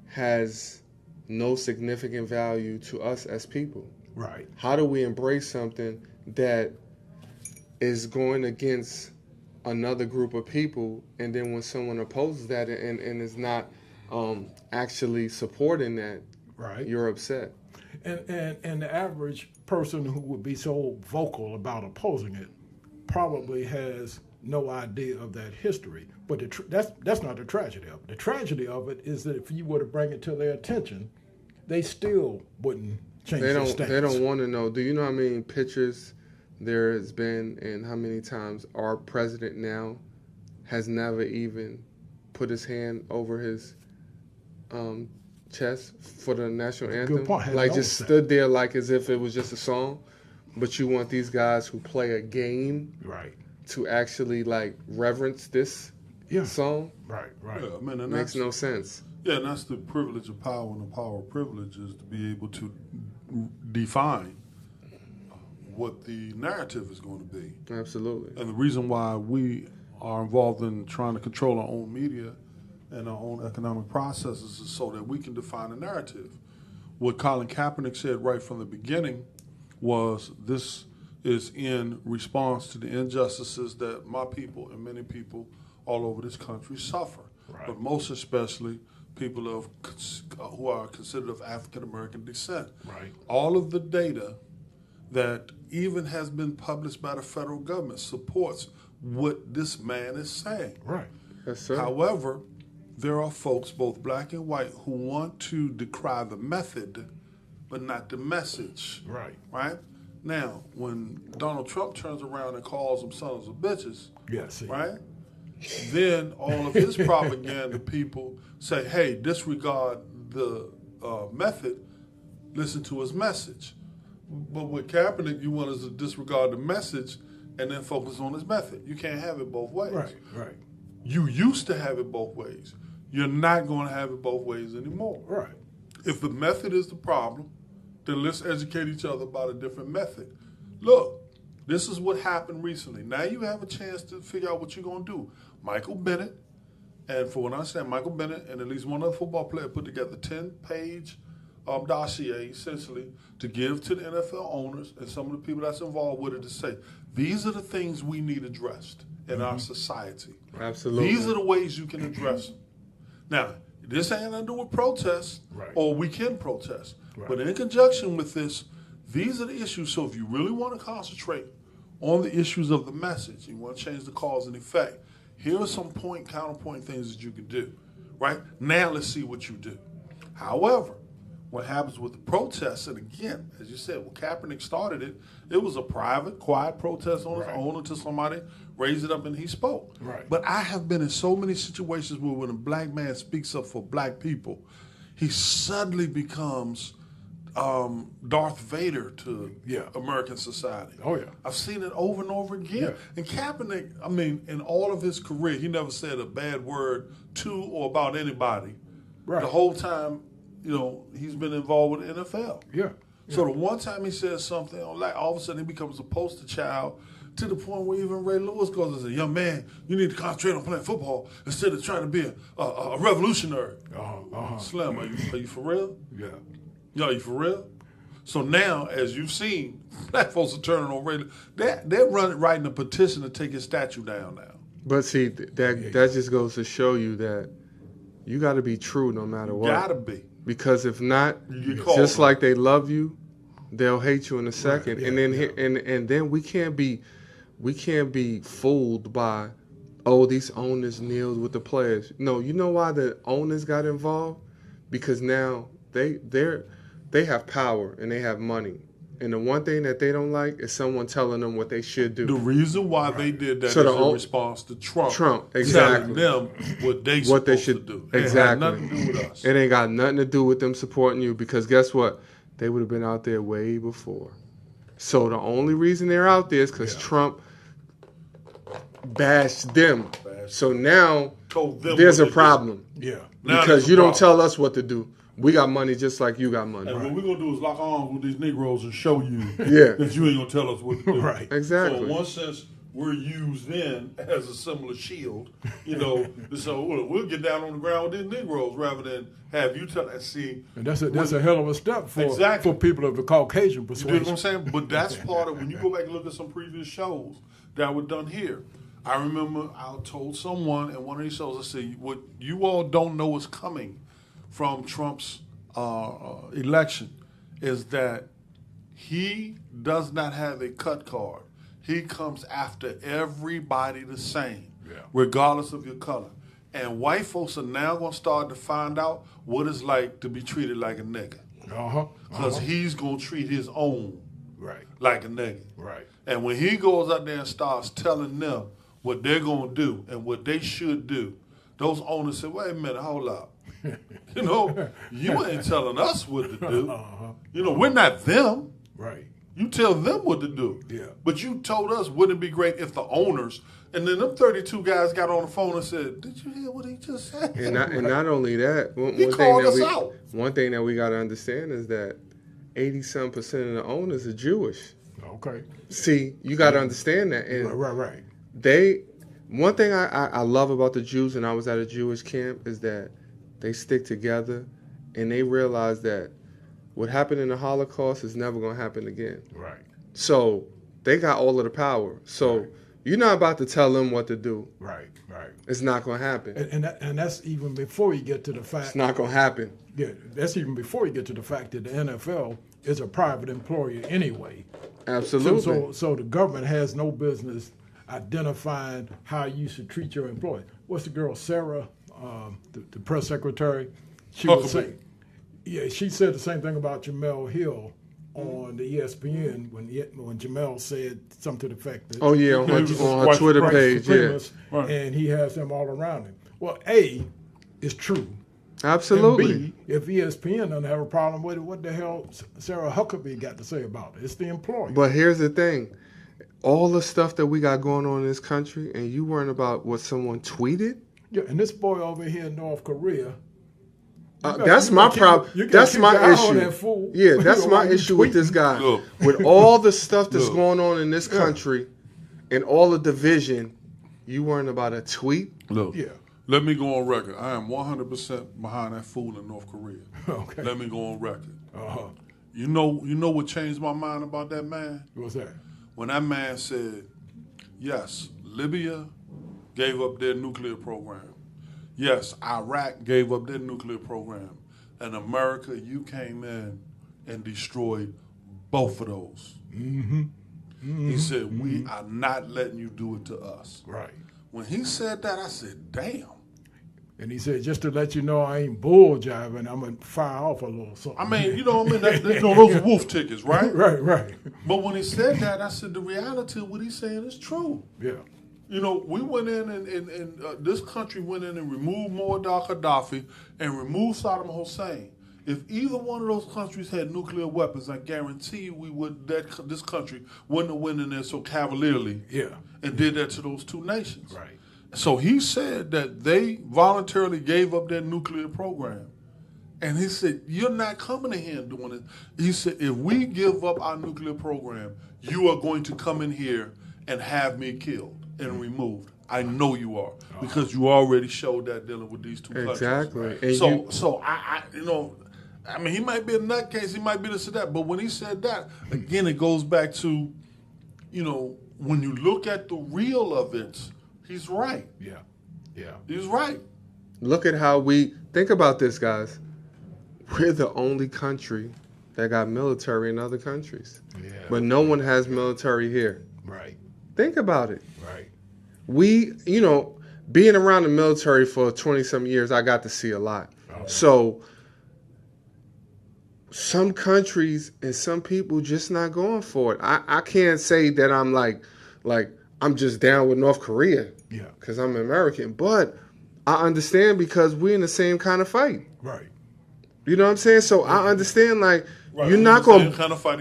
Speaker 3: has no significant value to us as people?
Speaker 1: Right.
Speaker 3: How do we embrace something that is going against another group of people, and then when someone opposes that and is not actually supporting that,
Speaker 1: Right.
Speaker 3: you're upset?
Speaker 1: And the average person who would be so vocal about opposing it probably has no idea of that history. But that's not the tragedy of it. The tragedy of it is that if you were to bring it to their attention, they still wouldn't change their stance.
Speaker 3: They don't want to know. Do you know how many pictures there has been, and how many times our president now has never even put his hand over his chest for the national anthem?
Speaker 1: Good point. Had
Speaker 3: Like,
Speaker 1: no
Speaker 3: just
Speaker 1: sense.
Speaker 3: stood there like as if it was just a song. But you want these guys who play a game
Speaker 1: Right.
Speaker 3: to actually like reverence this
Speaker 1: Yeah.
Speaker 3: song?
Speaker 1: Right. Right.
Speaker 2: Yeah, I mean, and
Speaker 3: Makes
Speaker 2: that's,
Speaker 3: no sense.
Speaker 2: yeah, and that's the privilege of power, and the power of privilege is to be able to define what the narrative is going to be.
Speaker 3: Absolutely.
Speaker 2: And the reason why we are involved in trying to control our own media and our own economic processes is so that we can define a narrative. What Colin Kaepernick said right from the beginning was this is in response to the injustices that my people and many people all over this country suffer,
Speaker 1: Right.
Speaker 2: but most especially people of who are considered of African American descent.
Speaker 1: Right.
Speaker 2: All of the data that even has been published by the federal government supports what this man is saying.
Speaker 1: Right.
Speaker 3: Yes, sir.
Speaker 2: However, there are folks, both black and white, who want to decry the method, but not the message.
Speaker 1: Right.
Speaker 2: Right? Now, when Donald Trump turns around and calls them sons of bitches,
Speaker 1: Yeah. See.
Speaker 2: right? Then all of his propaganda people say, hey, disregard the method, listen to his message. But with Kaepernick, you want us to disregard the message and then focus on his method. You can't have it both ways.
Speaker 1: Right. Right.
Speaker 2: You used to have it both ways. You're not going to have it both ways anymore.
Speaker 1: Right.
Speaker 2: If the method is the problem, then let's educate each other about a different method. Look, this is what happened recently. Now you have a chance to figure out what you're going to do. Michael Bennett, and for what I understand, Michael Bennett and at least one other football player put together a 10-page dossier, essentially, to give to the NFL owners and some of the people that's involved with it to say, these are the things we need addressed in our society.
Speaker 3: Absolutely.
Speaker 2: These are the ways you can address them. Now, this ain't nothing to do with protests,
Speaker 1: Right.
Speaker 2: or we can protest.
Speaker 1: Right.
Speaker 2: But in conjunction with this, these are the issues. So if you really want to concentrate on the issues of the message, you want to change the cause and effect, here are some counterpoint things that you can do. Right? Now let's see what you do. However, what happens with the protests, and again, as you said, when Kaepernick started it, it was a private, quiet protest on his
Speaker 1: Right.
Speaker 2: own until somebody raised it up and he spoke.
Speaker 1: Right.
Speaker 2: But I have been in so many situations where when a black man speaks up for black people, he suddenly becomes Darth Vader to
Speaker 1: Yeah.
Speaker 2: American society.
Speaker 1: Oh, yeah.
Speaker 2: I've seen it over and over again.
Speaker 1: Yeah.
Speaker 2: And Kaepernick, I mean, in all of his career, he never said a bad word to or about anybody.
Speaker 1: Right.
Speaker 2: The whole time, he's been involved with the NFL.
Speaker 1: Yeah.
Speaker 2: So the one time he says something, like all of a sudden he becomes a poster child to the point where even Ray Lewis goes and says, young man, you need to concentrate on playing football instead of trying to be a revolutionary. Slim, are you for real?
Speaker 1: Yeah.
Speaker 2: Yo, you for real? So now, as you've seen, black folks are turning on Ray Lewis. They're writing a petition to take his statue down now.
Speaker 3: But see, that just goes to show you that you got to be true no matter what.
Speaker 2: Gotta be.
Speaker 3: Because if not,
Speaker 2: You get called
Speaker 3: just
Speaker 2: on.
Speaker 3: like they love you, they'll hate you in a second.
Speaker 1: yeah,
Speaker 3: and then
Speaker 1: yeah.
Speaker 3: and then we can't be fooled by, oh, these owners kneeled with the players. No, you know why the owners got involved? Because now they have power and they have money. And the one thing that they don't like is someone telling them what they should do.
Speaker 2: The reason why they did that
Speaker 3: So
Speaker 2: is
Speaker 3: the
Speaker 2: in
Speaker 3: own-
Speaker 2: response to Trump.
Speaker 3: Exactly.
Speaker 2: Telling them what they
Speaker 3: What they
Speaker 2: supposed
Speaker 3: should
Speaker 2: to do.
Speaker 3: exactly.
Speaker 2: It had nothing to do with us.
Speaker 3: It ain't got nothing to do with them supporting you because guess what? They would have been out there way before. So the only reason they're out there is because
Speaker 1: Yeah.
Speaker 3: Trump bashed them. So now
Speaker 2: Told them
Speaker 3: there's
Speaker 2: what
Speaker 3: a
Speaker 2: to do.
Speaker 3: problem
Speaker 2: Now
Speaker 1: Yeah.
Speaker 3: because
Speaker 2: there's a
Speaker 3: you don't
Speaker 2: problem.
Speaker 3: tell us what to do. We got money just like you got money.
Speaker 2: And what we're gonna do is lock arms with these Negroes and show you
Speaker 3: Yeah.
Speaker 2: that you ain't gonna tell us what to do.
Speaker 1: Right.
Speaker 3: Exactly.
Speaker 2: So in one sense, we're used then as a similar shield, So we'll get down on the ground with these Negroes rather than have you tell us. See,
Speaker 1: And that's a hell of a step for
Speaker 2: Exactly.
Speaker 1: for people of the Caucasian
Speaker 2: you know what
Speaker 1: persuasion.
Speaker 2: I'm saying? But that's part of when you go back and look at some previous shows that were done here. I remember I told someone in one of these shows, I said, what you all don't know is coming from Trump's election is that he does not have a cut card. He comes after everybody the same,
Speaker 1: Yeah.
Speaker 2: regardless of your color. And white folks are now going to start to find out what it's like to be treated like a nigga. Because he's going to treat his own
Speaker 1: Right.
Speaker 2: like a nigga.
Speaker 1: Right.
Speaker 2: And when he goes out there and starts telling them what they're going to do and what they should do, those owners say, wait a minute, hold up. You ain't telling us what to do. We're not them.
Speaker 1: Right.
Speaker 2: You tell them what to do.
Speaker 1: Yeah.
Speaker 2: But you told us, wouldn't it be great if the owners, and then them 32 guys got on the phone and said, did you hear what he just said?
Speaker 3: And not only that,
Speaker 2: He called us out.
Speaker 3: one thing that we got to understand is that 87% of the owners are Jewish.
Speaker 1: Okay.
Speaker 3: See, you got to understand that. And
Speaker 1: Right.
Speaker 3: one thing I love about the Jews, and I was at a Jewish camp, is that they stick together and they realize that what happened in the Holocaust is never going to happen again.
Speaker 1: Right.
Speaker 3: So they got all of the power. So you're not about to tell them what to do.
Speaker 1: Right.
Speaker 3: It's not going to happen.
Speaker 1: And that's even before you get to the fact.
Speaker 3: It's not going to happen.
Speaker 1: Yeah, that's even before you get to the fact that the NFL is a private employer anyway.
Speaker 3: Absolutely.
Speaker 1: So the government has no business identifying how you should treat your employee. What's the girl, Sarah, the press secretary? She was saying, she said the same thing about Jamel Hill on the ESPN when Jamel said something to the effect that
Speaker 3: on her Twitter page,
Speaker 1: and he has them all around him. Well, A, it's true.
Speaker 3: Absolutely.
Speaker 1: And B, if ESPN doesn't have a problem with it, what the hell Sarah Huckabee got to say about it? It's the employer.
Speaker 3: But here's the thing. All the stuff that we got going on in this country, and you worrying about what someone tweeted?
Speaker 1: Yeah, and this boy over here in North Korea.
Speaker 3: That's my problem. That's my issue. Yeah, that's my issue with this guy.
Speaker 2: Look.
Speaker 3: With all the stuff that's going on in this country and all the division, you worrying about a tweet?
Speaker 2: Look,
Speaker 1: Yeah.
Speaker 2: let me go on record. I am 100% behind that fool in North Korea.
Speaker 1: Okay.
Speaker 2: Let me go on record.
Speaker 1: Uh-huh.
Speaker 2: You know what changed my mind about that man?
Speaker 1: What's that?
Speaker 2: When that man said, yes, Libya gave up their nuclear program. Yes, Iraq gave up their nuclear program. And America, you came in and destroyed both of those. He said, we are not letting you do it to us.
Speaker 1: Right.
Speaker 2: When he said that, I said, damn.
Speaker 1: And he said, just to let you know I ain't bull jiving, I'm going to fire off a little something.
Speaker 2: I mean, you know what I mean? Those are wolf tickets, right?
Speaker 1: Right.
Speaker 2: But when he said that, I said, the reality of what he's saying is true.
Speaker 1: Yeah.
Speaker 2: You know, we went in and this country went in and removed Muammar Gaddafi and removed Saddam Hussein. If either one of those countries had nuclear weapons, I guarantee you this country wouldn't have went in there so cavalierly and did that to those two nations.
Speaker 1: Right.
Speaker 2: So he said that they voluntarily gave up their nuclear program. And he said, you're not coming in here and doing it. He said, if we give up our nuclear program, you are going to come in here and have me killed and removed. I know you are, because you already showed that dealing with these two countries.
Speaker 3: Exactly.
Speaker 2: And so I I mean, he might be a nutcase, he might be this or that, but when he said that, again, it goes back to, when you look at the real of it, he's right.
Speaker 1: Yeah.
Speaker 2: He's right.
Speaker 3: Look at how think about this, guys. We're the only country that got military in other countries.
Speaker 1: Yeah.
Speaker 3: But no one has military here.
Speaker 1: Right.
Speaker 3: Think about it.
Speaker 1: Right.
Speaker 3: We, being around the military for 20-some years, I got to see a lot. So some countries and some people just not going for it. I can't say that I'm like I'm just down with North Korea.
Speaker 1: Yeah.
Speaker 3: Because I'm American. But I understand because we're in the same kind of fight.
Speaker 1: Right.
Speaker 3: You know what I'm saying? So I understand
Speaker 2: Right.
Speaker 3: you're not going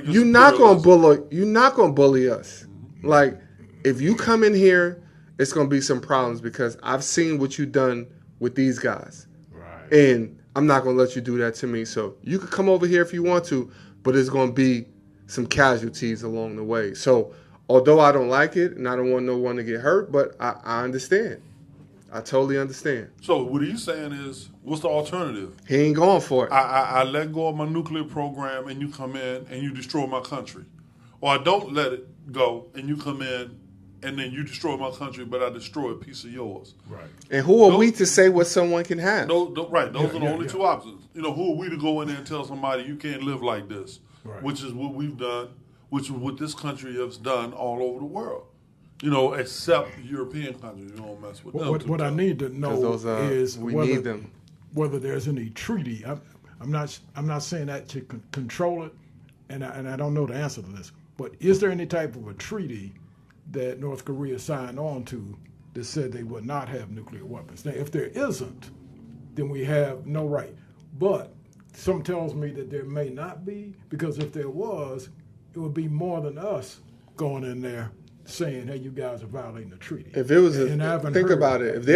Speaker 3: you're not going to bully us.
Speaker 2: Mm-hmm.
Speaker 3: Like if you come in here, it's going to be some problems because I've seen what you've done with these guys.
Speaker 1: Right.
Speaker 3: And I'm not going to let you do that to me. So you can come over here if you want to, but it's going to be some casualties along the way. So although I don't like it and I don't want no one to get hurt, but I understand. I totally understand.
Speaker 2: So what he's saying is, what's the alternative?
Speaker 3: He ain't going for it.
Speaker 2: I let go of my nuclear program and you come in and you destroy my country. Or I don't let it go and you come in and then you destroy my country, but I destroy a piece of yours.
Speaker 1: Right.
Speaker 3: And who are we to say what someone can have?
Speaker 2: Those are the only two options. Who are we to go in there and tell somebody you can't live like this?
Speaker 1: Right.
Speaker 2: Which is what we've done, which is what this country has done all over the world. Except European countries. You don't mess with them.
Speaker 1: What I need to know is
Speaker 3: we need them.
Speaker 1: whether there's any treaty. I'm not saying that to control it, and I don't know the answer to this. But is there any type of a treaty that North Korea signed on to that said they would not have nuclear weapons? Now, if there isn't, then we have no right. But some tells me that there may not be, because if there was, it would be more than us going in there saying, "Hey, you guys are violating the treaty."
Speaker 3: If it was
Speaker 1: And I haven't
Speaker 3: think
Speaker 1: heard
Speaker 3: about
Speaker 1: of
Speaker 3: it.
Speaker 1: that.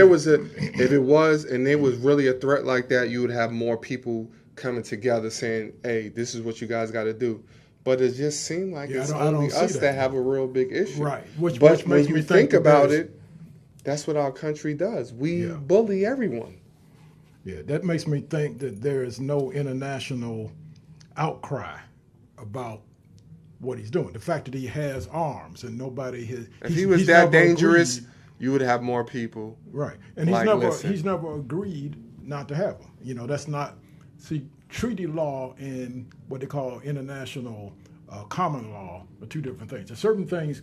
Speaker 3: If it was, and there was really a threat like that, you would have more people coming together saying, "Hey, this is what you guys got to do." But it just seemed like
Speaker 1: Yeah,
Speaker 3: it's
Speaker 1: I don't
Speaker 3: only
Speaker 1: see
Speaker 3: us
Speaker 1: that.
Speaker 3: that have a real big issue.
Speaker 1: Right. Which
Speaker 3: But when
Speaker 1: makes
Speaker 3: you
Speaker 1: me
Speaker 3: think
Speaker 1: that
Speaker 3: about
Speaker 1: there's-
Speaker 3: it, that's what our country does. We
Speaker 1: Yeah.
Speaker 3: bully everyone.
Speaker 1: Yeah, that makes me think that there is no international outcry about what he's doing. The fact that he has arms and nobody has.
Speaker 3: If he was
Speaker 1: he's
Speaker 3: that
Speaker 1: never
Speaker 3: dangerous,
Speaker 1: agreed-
Speaker 3: you would have more people.
Speaker 1: right? And
Speaker 3: like, listen.
Speaker 1: he's never agreed not to have them. You know, that's not. See, treaty law and what they call international common law are two different things. There's certain things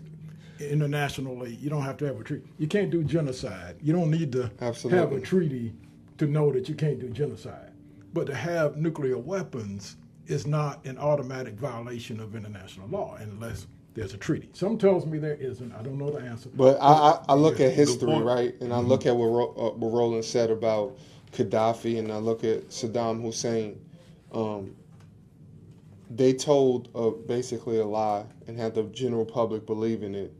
Speaker 1: internationally you don't have to have a treaty. You can't do genocide. You don't need to have
Speaker 3: Absolutely.
Speaker 1: a treaty to know that you can't do genocide. But to have nuclear weapons is not an automatic violation of international law unless there's a treaty. Some tells me there isn't. I don't know the answer.
Speaker 3: But I look at history,
Speaker 2: point.
Speaker 3: right? And I look at what Roland said about Gaddafi, and I look at Saddam Hussein. They told basically a lie and had the general public believe in it,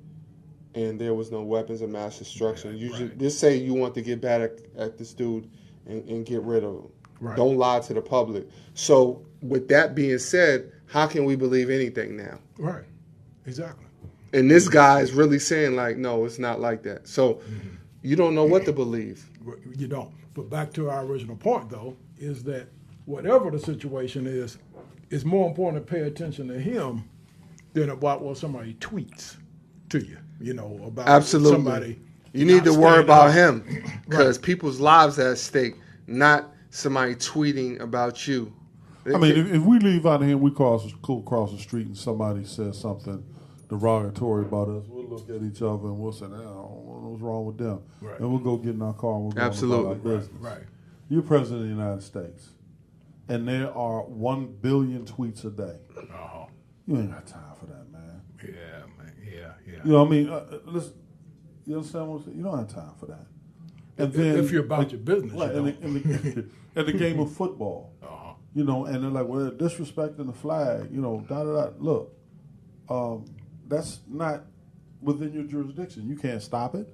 Speaker 3: and there was no weapons of mass destruction.
Speaker 1: Right.
Speaker 3: Just say you want to get bad at this dude and get rid of him.
Speaker 1: Right.
Speaker 3: Don't lie to the public. So with that being said, how can we believe anything now?
Speaker 1: Right. Exactly.
Speaker 3: And this guy is really saying like, no, it's not like that. So you don't know what to believe.
Speaker 1: You don't. But back to our original point, though, is that whatever the situation is, it's more important to pay attention to him than about what somebody tweets to you. You know, about
Speaker 3: Absolutely.
Speaker 1: somebody.
Speaker 3: You need to
Speaker 1: not
Speaker 3: worry
Speaker 1: standing
Speaker 3: about
Speaker 1: up.
Speaker 3: him because people's lives are at stake, not somebody tweeting about you.
Speaker 2: I mean, if we leave out of here, we go across the street and somebody says something derogatory about us, we'll look at each other and we'll say, what's wrong with them?
Speaker 1: Right.
Speaker 2: And we'll go get in our car and we'll go
Speaker 3: Absolutely.
Speaker 2: about our business.
Speaker 1: Right.
Speaker 2: You're president of the United States, and there are 1 billion tweets a day.
Speaker 1: Uh-huh.
Speaker 2: You ain't got time for that, man.
Speaker 1: Yeah, man. Yeah.
Speaker 2: You know what I mean? Listen, you understand what I'm saying? You don't have time for that. And
Speaker 1: If you're about your business,
Speaker 2: right,
Speaker 1: you
Speaker 2: in the game of football,
Speaker 1: Uh-huh.
Speaker 2: you know, and they're like, well, they're disrespecting the flag, you know, da-da-da. Look, that's not within your jurisdiction. You can't stop it.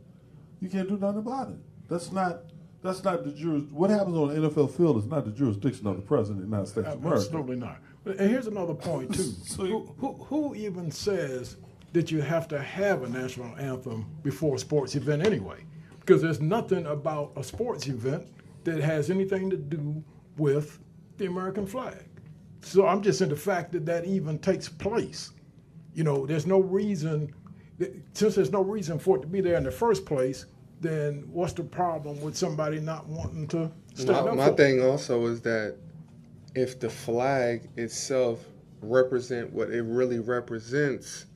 Speaker 2: You can't do nothing about it. That's not the what happens on the NFL field is not the jurisdiction of the President of the United States of America.
Speaker 1: Absolutely not. And here's another point, too.
Speaker 2: So
Speaker 1: who even says that you have to have a national anthem before a sports event anyway? Because there's nothing about a sports event that has anything to do with the American flag. So I'm just in the fact that that even takes place. You know, there's no reason, since there's no reason for it to be there in the first place, then what's the problem with somebody not wanting to stand up
Speaker 3: My
Speaker 1: for it?
Speaker 3: thing also is that if the flag itself represent what it really represents,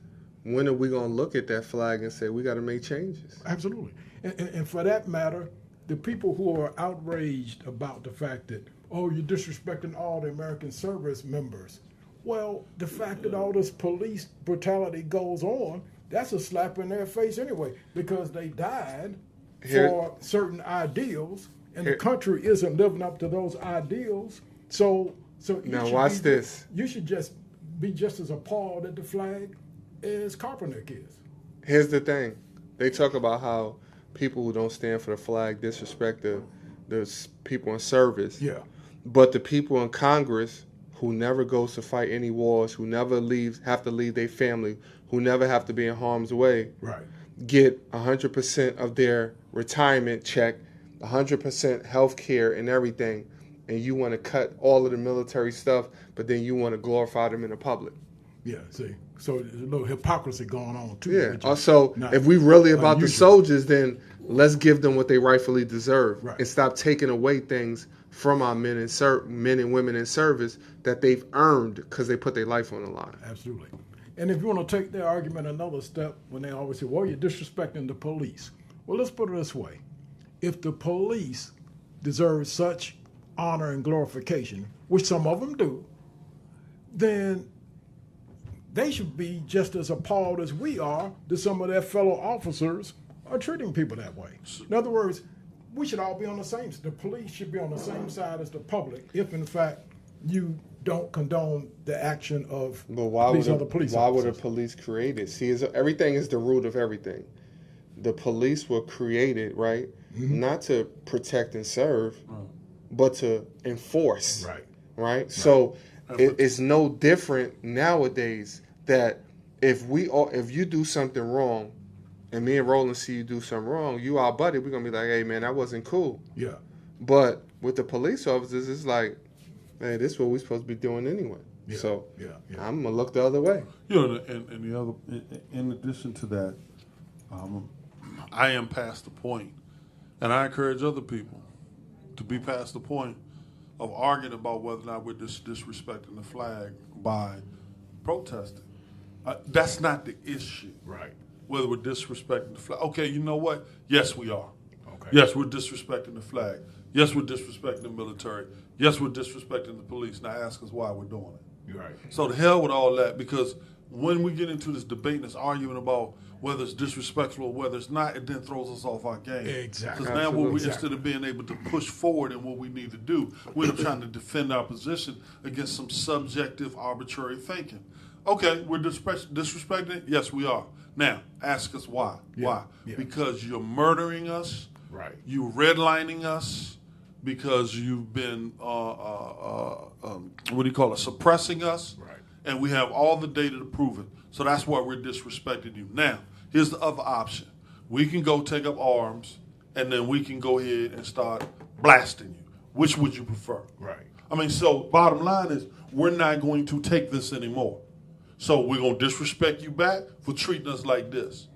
Speaker 3: when are we going to look at that flag and say we got to make changes?
Speaker 1: Absolutely. And for that matter, the people who are outraged about the fact that, oh, you're disrespecting all the American service members. Well, the fact that all this police brutality goes on, that's a slap in their face anyway, because they died for certain ideals, and the country isn't living up to those ideals. So you
Speaker 3: Now
Speaker 1: should
Speaker 3: watch this.
Speaker 1: You should just be just as appalled at the flag as Kaepernick is.
Speaker 3: Here's the thing. They talk about how people who don't stand for the flag disrespect the people in service.
Speaker 1: Yeah.
Speaker 3: But the people in Congress who never goes to fight any wars, who never have to leave their family, who never have to be in harm's way,
Speaker 1: Right.
Speaker 3: get 100% of their retirement check, 100% health care and everything, and you want to cut all of the military stuff, but then you want to glorify them in the public.
Speaker 1: Yeah, see. So there's a little hypocrisy going on too.
Speaker 3: Yeah.
Speaker 1: which is
Speaker 3: Also,
Speaker 1: not
Speaker 3: if we really about the
Speaker 1: unusual.
Speaker 3: soldiers, then let's give them what they rightfully deserve,
Speaker 1: Right.
Speaker 3: and stop taking away things from our men and women in service that they've earned because they put their life on the line.
Speaker 1: Absolutely. And if you want to take their argument another step, when they always say, well, you're disrespecting the police. Well, let's put it this way. If the police deserve such honor and glorification, which some of them do, then they should be just as appalled as we are that some of their fellow officers are treating people that way. In other words, we should all be on the same, the police should be on the same side as the public if in fact you don't condone the action of
Speaker 3: But why
Speaker 1: these
Speaker 3: would
Speaker 1: other police
Speaker 3: why would the
Speaker 1: officers.
Speaker 3: police create it? See, everything is the root of everything. The police were created, right, not to protect and serve, but to enforce.
Speaker 1: Right.
Speaker 3: Right. So it's no different nowadays that if you do something wrong, and me and Roland see you do something wrong, you our buddy, we're gonna be like, hey man, that wasn't cool.
Speaker 1: Yeah.
Speaker 3: But with the police officers, it's like, hey, this is what we're supposed to be doing anyway.
Speaker 1: Yeah.
Speaker 3: So
Speaker 1: Yeah.
Speaker 3: I'm gonna look the other way.
Speaker 2: You know, and the other, in addition to that, I am past the point, and I encourage other people to be past the point of arguing about whether or not we're disrespecting the flag by protesting. That's not the issue.
Speaker 1: Right.
Speaker 2: Whether we're disrespecting the flag. Okay, you know what? Yes, we are.
Speaker 1: Okay.
Speaker 2: Yes, we're disrespecting the flag. Yes, we're disrespecting the military. Yes, we're disrespecting the police. Now ask us why we're doing it.
Speaker 1: You're right.
Speaker 2: So the hell with all that, because when we get into this debate and this argument about whether it's disrespectful or whether it's not, it then throws us off our game.
Speaker 1: Exactly.
Speaker 2: Because now what we,
Speaker 1: Absolutely.
Speaker 2: instead of being able to push forward in what we need to do, we're trying to defend our position against some subjective, arbitrary thinking. Okay, we're disrespecting it? Yes, we are. Now, ask us why.
Speaker 1: Yeah.
Speaker 2: Why?
Speaker 1: Yeah.
Speaker 2: Because you're murdering us.
Speaker 1: Right.
Speaker 2: You redlining us because you've been, what do you call it, suppressing us.
Speaker 1: Right.
Speaker 2: And we have all the data to prove it. So that's why we're disrespecting you. Now, here's the other option. We can go take up arms, and then we can go ahead and start blasting you. Which would you prefer?
Speaker 1: Right.
Speaker 2: I mean, so bottom line is we're not going to take this anymore. So we're going to disrespect you back for treating us like this.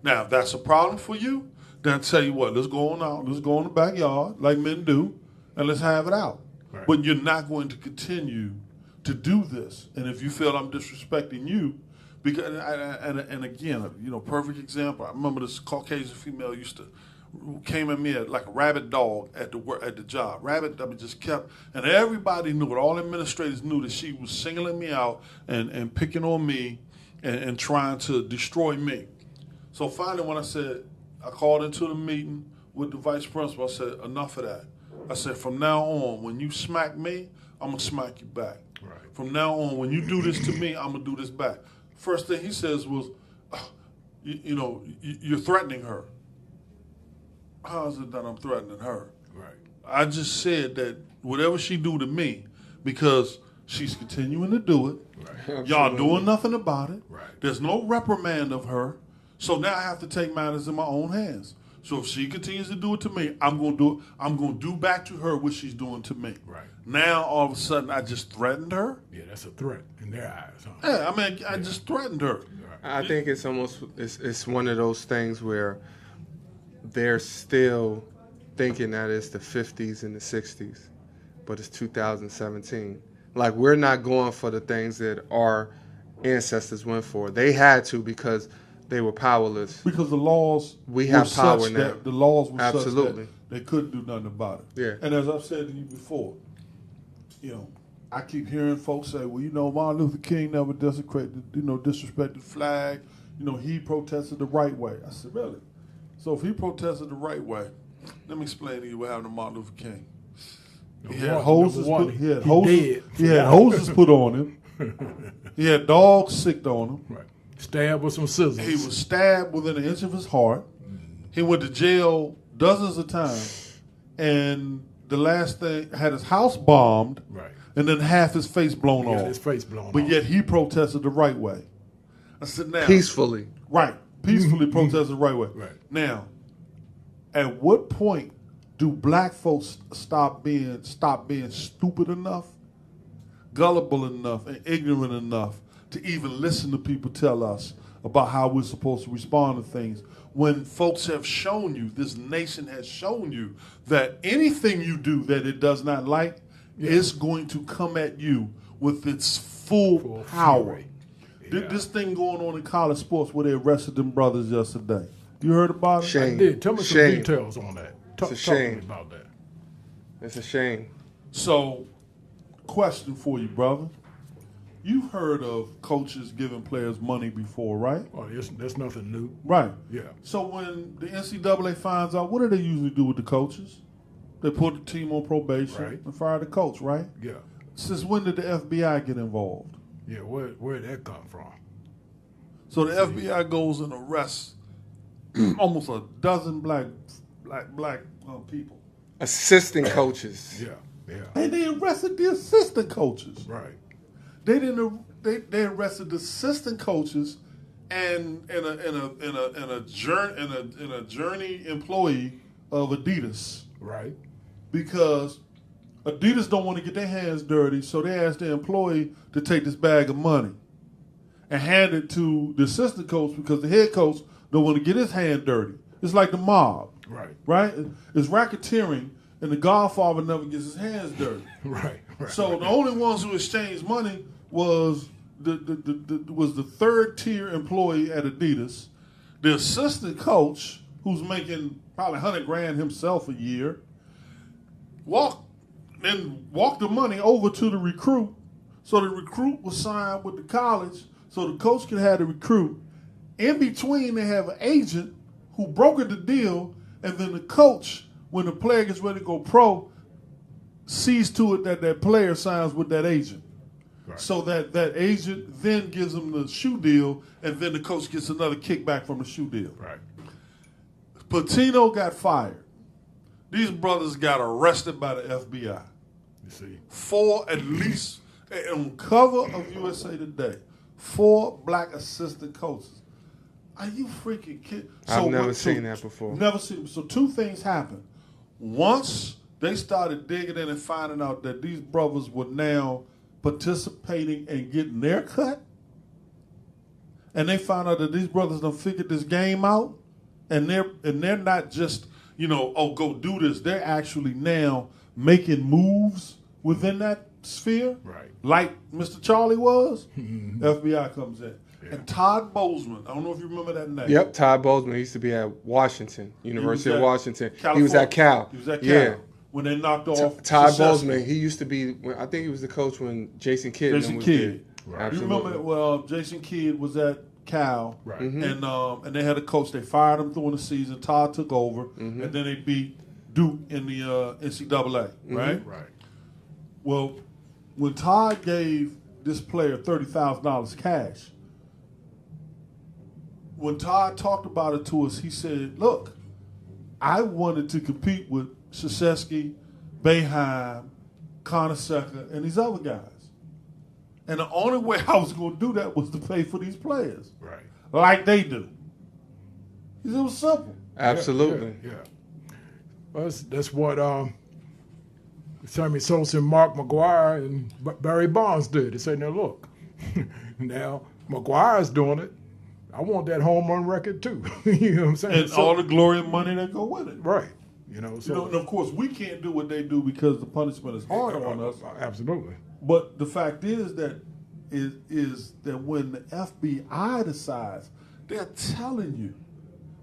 Speaker 2: Now, if that's a problem for you, then I tell you what, let's go on out. Let's go in the backyard like men do, and let's have it out.
Speaker 1: Right.
Speaker 2: But you're not going to continue to do this. And if you feel I'm disrespecting you, because and again, you know, perfect example. I remember this Caucasian female came at me like a rabid dog at the job. Rabid, I mean, just kept, and everybody knew it. All administrators knew that she was singling me out and picking on me and trying to destroy me. So finally, when I called into the meeting with the vice principal, I said, enough of that. I said, from now on, when you smack me, I'm gonna smack you back.
Speaker 1: Right.
Speaker 2: From now on, when you do this to me, I'm gonna do this back. First thing he says was, you're threatening her. How is it that I'm threatening her?
Speaker 1: Right.
Speaker 2: I just said that whatever she do to me, because she's continuing to do it,
Speaker 1: Right.
Speaker 2: y'all doing nothing about it.
Speaker 1: Right.
Speaker 2: There's no reprimand of her. So now I have to take matters in my own hands. So if she continues to do it to me, I'm going to do back to her what she's doing to me.
Speaker 1: Right.
Speaker 2: Now all of a sudden I just threatened her.
Speaker 1: Yeah, that's a threat in their eyes. Huh?
Speaker 2: Yeah, I mean I just threatened her.
Speaker 3: I think it's almost it's one of those things where they're still thinking that it's the 50s and the 60s, but it's 2017. Like, we're not going for the things that our ancestors went for. They had to because they were powerless.
Speaker 2: Because the laws
Speaker 3: We have
Speaker 2: were
Speaker 3: power
Speaker 2: such
Speaker 3: now.
Speaker 2: that the laws were
Speaker 3: Absolutely.
Speaker 2: such that they couldn't do nothing about it.
Speaker 3: Yeah.
Speaker 2: And as I've said to you before, I keep hearing folks say, well, Martin Luther King never disrespected the flag. He protested the right way. I said, really? So if he protested the right way, let me explain to you what happened to Martin Luther King. He had hoses put. He had hoses. He had hoses put on him. He had dogs sicked on him.
Speaker 1: Right. Stab with some scissors.
Speaker 2: He was stabbed within an inch of his heart. He went to jail dozens of times, and the last thing had his house bombed,
Speaker 1: Right.
Speaker 2: and then half his face blown
Speaker 1: He got
Speaker 2: off.
Speaker 1: his face blown
Speaker 2: But
Speaker 1: off.
Speaker 2: yet he protested the right way. I said, now
Speaker 3: Peacefully.
Speaker 2: right, peacefully protested the right way.
Speaker 1: Right.
Speaker 2: Now, at what point do black folks stop being stupid enough, gullible enough, and ignorant enough to even listen to people tell us about how we're supposed to respond to things, when folks have shown you, this nation has shown you, that anything you do that it does not like is going to come at you with its full power.
Speaker 1: fury.
Speaker 2: This thing going on in college sports where they arrested them brothers yesterday. You heard about it?
Speaker 3: Shame.
Speaker 1: Did tell me some
Speaker 3: Shame.
Speaker 1: details on that. Talk
Speaker 3: a
Speaker 1: to me
Speaker 3: shame.
Speaker 1: about that.
Speaker 3: It's a shame.
Speaker 2: So, question for you, brother. You've heard of coaches giving players money before, right?
Speaker 1: Oh, that's nothing new.
Speaker 2: Right.
Speaker 1: Yeah.
Speaker 2: So when the NCAA finds out, what do they usually do with the coaches? They put the team on probation
Speaker 1: Right.
Speaker 2: and fire the coach, right?
Speaker 1: Yeah.
Speaker 2: since when did the FBI get involved?
Speaker 1: Yeah, where'd that come from?
Speaker 2: So the FBI goes and arrests almost a dozen black people.
Speaker 3: Assistant coaches.
Speaker 1: Yeah, yeah,
Speaker 2: And they arrested the assistant coaches.
Speaker 1: right,
Speaker 2: They didn't. They arrested the assistant coaches and a journey employee of Adidas
Speaker 1: right,
Speaker 2: because Adidas don't want to get their hands dirty, so they asked their employee to take this bag of money and hand it to the assistant coach because the head coach don't want to get his hand dirty. It's like the mob,
Speaker 1: right,
Speaker 2: right? It's racketeering, and the Godfather never gets his hands dirty.
Speaker 1: right, right.
Speaker 2: So the only ones who exchanged money was the third tier employee at Adidas, the assistant coach who's making probably $100,000 himself a year, walked the money over to the recruit, so the recruit was signed with the college, so the coach could have the recruit. In between, they have an agent who brokered the deal, and then the coach, when the player gets ready to go pro, sees to it that that player signs with that agent.
Speaker 1: Right.
Speaker 2: So that agent then gives him the shoe deal, and then the coach gets another kickback from the shoe deal.
Speaker 1: Right.
Speaker 2: Patino got fired. These brothers got arrested by the FBI.
Speaker 1: You see,
Speaker 2: 4 at least, on cover of USA Today, 4 black assistant coaches. Are you freaking kidding?
Speaker 3: I've never seen that before.
Speaker 2: Never seen. So 2 things happened. Once they started digging in and finding out that these brothers were now participating and getting their cut, and they found out that these brothers done figured this game out, and they're not just, go do this. They're actually now making moves within that sphere,
Speaker 1: right,
Speaker 2: like Mr. Charlie was. FBI comes in.
Speaker 1: Yeah.
Speaker 2: And Todd Bozeman, I don't know if you remember that name.
Speaker 3: Yep, Todd Bozeman. He used to be at Washington, University of
Speaker 2: at
Speaker 3: Washington.
Speaker 2: California.
Speaker 3: He was at Cal.
Speaker 2: He was at Cal.
Speaker 3: Yeah.
Speaker 2: When they knocked off
Speaker 3: Todd
Speaker 2: Krzyzewski.
Speaker 3: Bozeman. He used to be. I think he was the coach when Jason Kidd. and them
Speaker 2: Jason
Speaker 3: was
Speaker 2: Kidd.
Speaker 3: there.
Speaker 1: Right.
Speaker 2: You
Speaker 3: Absolutely.
Speaker 2: remember, Jason Kidd was at Cal,
Speaker 1: right,
Speaker 2: and they had a coach. They fired him during the season. Todd took over, and then they beat Duke in the NCAA, right?
Speaker 1: right,
Speaker 2: Well, when Todd gave this player $30,000 cash, when Todd talked about it to us, he said, "Look, I wanted to compete with Krzyzewski, Boeheim, Conaseca, and these other guys. And the only way I was going to do that was to pay for these players,
Speaker 1: right.
Speaker 2: like they do." He said, it was simple.
Speaker 3: Absolutely.
Speaker 1: Yeah. Well, that's what Sammy Sosa and Mark McGuire and Barry Bonds did. They said, now look, now McGuire's doing it. I want that home run record too. You know what I'm saying?
Speaker 2: And all the glory and money that go with it.
Speaker 1: right. So
Speaker 2: And of course, we can't do what they do because the punishment is hard on us.
Speaker 1: Absolutely.
Speaker 2: But the fact is that when the FBI decides, they're telling you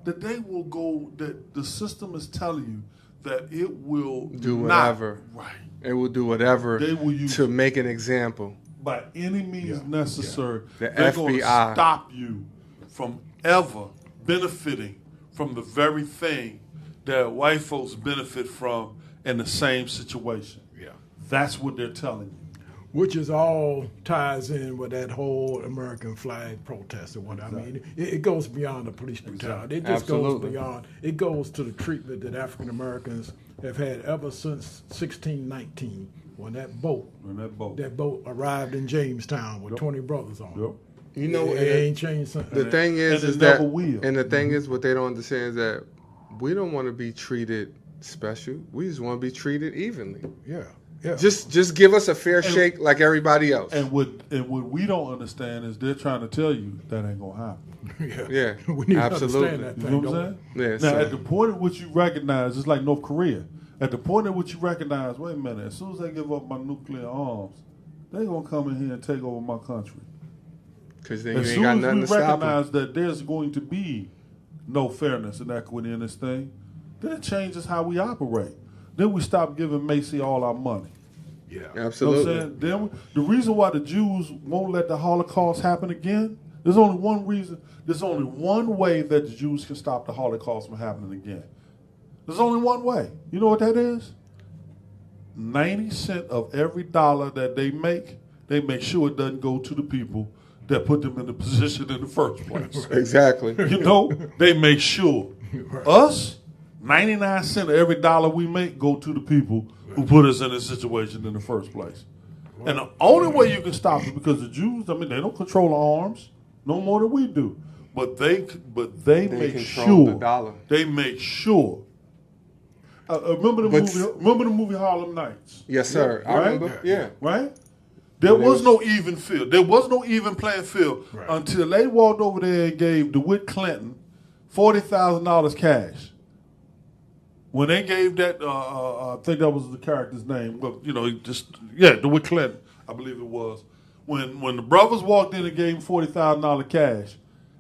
Speaker 2: that they will go, that the system is telling you that it will
Speaker 3: Do
Speaker 2: not-
Speaker 3: whatever.
Speaker 2: right,
Speaker 3: It will do whatever
Speaker 2: They will use-
Speaker 3: to make an example.
Speaker 2: by any means
Speaker 1: Yeah,
Speaker 2: necessary.
Speaker 3: The
Speaker 2: They're going to
Speaker 3: FBI.
Speaker 2: stop you from ever benefiting from the very thing that white folks benefit from in the same situation.
Speaker 1: Yeah.
Speaker 2: That's what they're telling you.
Speaker 1: Which is all ties in with that whole American flag protest and what I mean. It goes beyond the police brutality. It just
Speaker 3: Absolutely.
Speaker 1: goes beyond. It goes to the treatment that African Americans have had ever since 1619 when that boat
Speaker 2: In that boat.
Speaker 1: arrived in Jamestown with 20 brothers on it.
Speaker 2: Yep.
Speaker 3: You know,
Speaker 1: it
Speaker 3: and
Speaker 1: ain't changed since.
Speaker 3: the thing is
Speaker 2: it
Speaker 3: that,
Speaker 2: never will.
Speaker 3: and the thing is, what they don't understand is that we don't want to be treated special. We just want to be treated evenly.
Speaker 1: Yeah. Yeah.
Speaker 3: Just give us a fair shake like everybody else.
Speaker 2: And what we don't understand is they're trying to tell you that ain't gonna happen.
Speaker 3: Yeah,
Speaker 1: we need
Speaker 3: absolutely.
Speaker 1: to understand that
Speaker 2: You
Speaker 1: thing.
Speaker 2: know what I'm
Speaker 1: don't
Speaker 2: saying?
Speaker 3: Yeah,
Speaker 2: Now,
Speaker 3: so-
Speaker 2: at the point at which you recognize, it's like North Korea. At the point at which you recognize, wait a minute, as soon as they give up my nuclear arms, they're gonna come in here and take over my country.
Speaker 3: Because then
Speaker 2: As
Speaker 3: you ain't
Speaker 2: soon
Speaker 3: got
Speaker 2: as
Speaker 3: nothing
Speaker 2: we
Speaker 3: to stop them.
Speaker 2: recognize that there's going to be no fairness and equity in this thing, then it changes how we operate. Then we stop giving Macy all our money.
Speaker 1: Yeah.
Speaker 2: You know what I'm
Speaker 3: Absolutely.
Speaker 2: saying? Then the reason why the Jews won't let the Holocaust happen again, there's only one reason. There's only one way that the Jews can stop the Holocaust from happening again. There's only one way. You know what that is? 90 cents of every dollar that they make sure it doesn't go to the people that put them in the position in the first place.
Speaker 3: Exactly.
Speaker 2: You know, they make sure. Us, 99 cents of every dollar we make go to the people who put us in this situation in the first place. And the only way you can stop it, because the Jews, I mean, they don't control the arms no more than we do. But they make
Speaker 3: control
Speaker 2: sure.
Speaker 3: the dollar.
Speaker 2: They make sure. Remember the movie Harlem Nights?
Speaker 3: Yes, sir. I
Speaker 2: Right?
Speaker 3: remember. Yeah.
Speaker 2: Right? There was no even field. There was no even playing field until they walked over there and gave DeWitt Clinton $40,000 cash. When they gave that, I think that was the character's name. But DeWitt Clinton, I believe it was. When the brothers walked in and gave him $40,000 cash,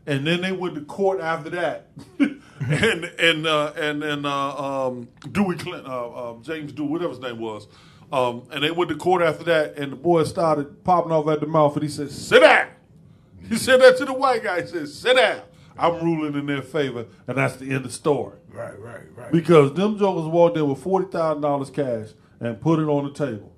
Speaker 2: and then they went to court after that, and Dewey Clinton, James Dewey, whatever his name was. And they went to court after that, and the boy started popping off at the mouth, and he said, "Sit down." He said that to the white guy. He said, "Sit down. I'm ruling in their favor," and that's the end of the story.
Speaker 1: Right.
Speaker 2: Because them jokers walked in with $40,000 cash and put it on the table,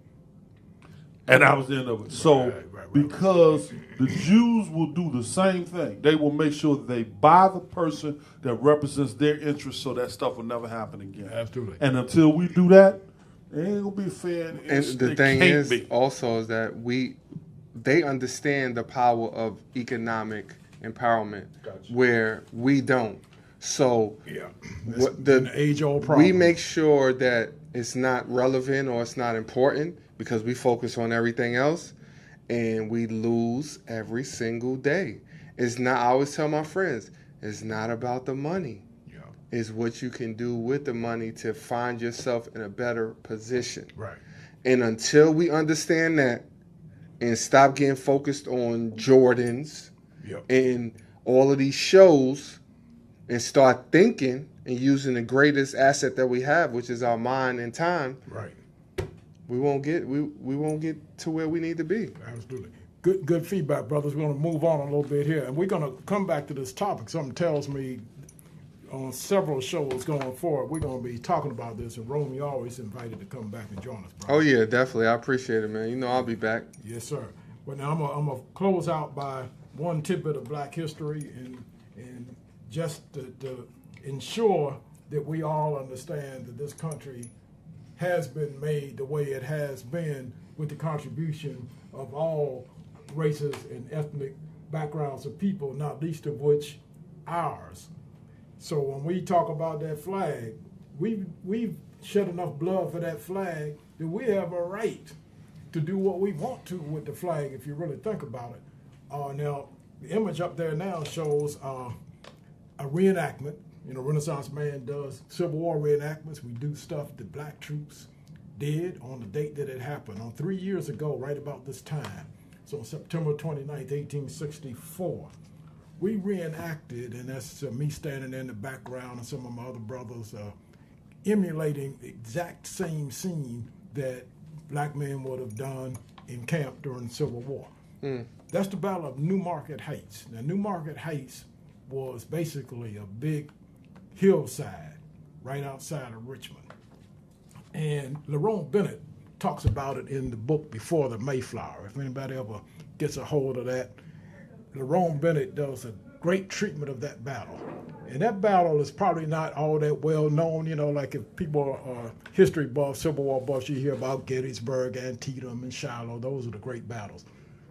Speaker 2: and that was the end of it. So, because the Jews will do the same thing, they will make sure that they buy the person that represents their interests, so that stuff will never happen again.
Speaker 1: Absolutely.
Speaker 2: And until we do that, it ain't gonna be fair.
Speaker 3: And the thing is also is that they understand the power of economic empowerment, where we don't. So
Speaker 1: the age-old problem.
Speaker 3: We make sure that it's not relevant or it's not important because we focus on everything else, and we lose every single day. It's not. I always tell my friends, it's not about the money. Is what you can do with the money to find yourself in a better position.
Speaker 1: Right.
Speaker 3: And until we understand that and stop getting focused on Jordans and all of these shows and start thinking and using the greatest asset that we have, which is our mind and time,
Speaker 1: right,
Speaker 3: we won't get to where we need to be.
Speaker 1: Absolutely. Good feedback, brothers. We're going to move on a little bit here, and we're going to come back to this topic. Something tells me on several shows going forward, we're going to be talking about this, and Rome, you're always invited to come back and join us, bro.
Speaker 3: Oh, yeah, definitely. I appreciate it, man. You know I'll be back.
Speaker 1: Yes, sir. Well, now I'm going to close out by one tidbit of black history and just to ensure that we all understand that this country has been made the way it has been with the contribution of all races and ethnic backgrounds of people, not least of which ours. So when we talk about that flag, we've shed enough blood for that flag that we have a right to do what we want to with the flag, if you really think about it. Now, the image up there now shows a reenactment. You know, Renaissance Man does Civil War reenactments. We do stuff that black troops did on the date that it happened, on 3 years ago, right about this time. So on September 29th, 1864. We reenacted, and that's me standing in the background and some of my other brothers emulating the exact same scene that black men would have done in camp during the Civil War. That's the Battle of New Market Heights. Now, New Market Heights was basically a big hillside right outside of Richmond. And Lerone Bennett talks about it in the book Before the Mayflower. If anybody ever gets a hold of that, Lerone Bennett does a great treatment of that battle. And that battle is probably not all that well known, you know, like if people are history buffs, Civil War buffs, you hear about Gettysburg, Antietam, and Shiloh. Those are the great battles.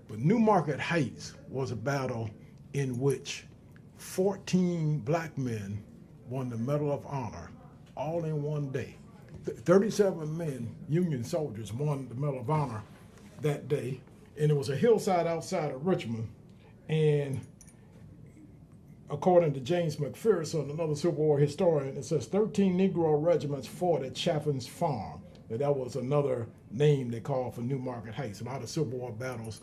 Speaker 1: But New Market Heights was a battle in which 14 black men won the Medal of Honor all in one day. 37 men, Union soldiers, won the Medal of Honor that day. And it was a hillside outside of Richmond. And according to James McPherson, another Civil War historian, it says 13 Negro regiments fought at Chaffin's Farm. And that was another name they called for New Market Heights. A lot of Civil War battles,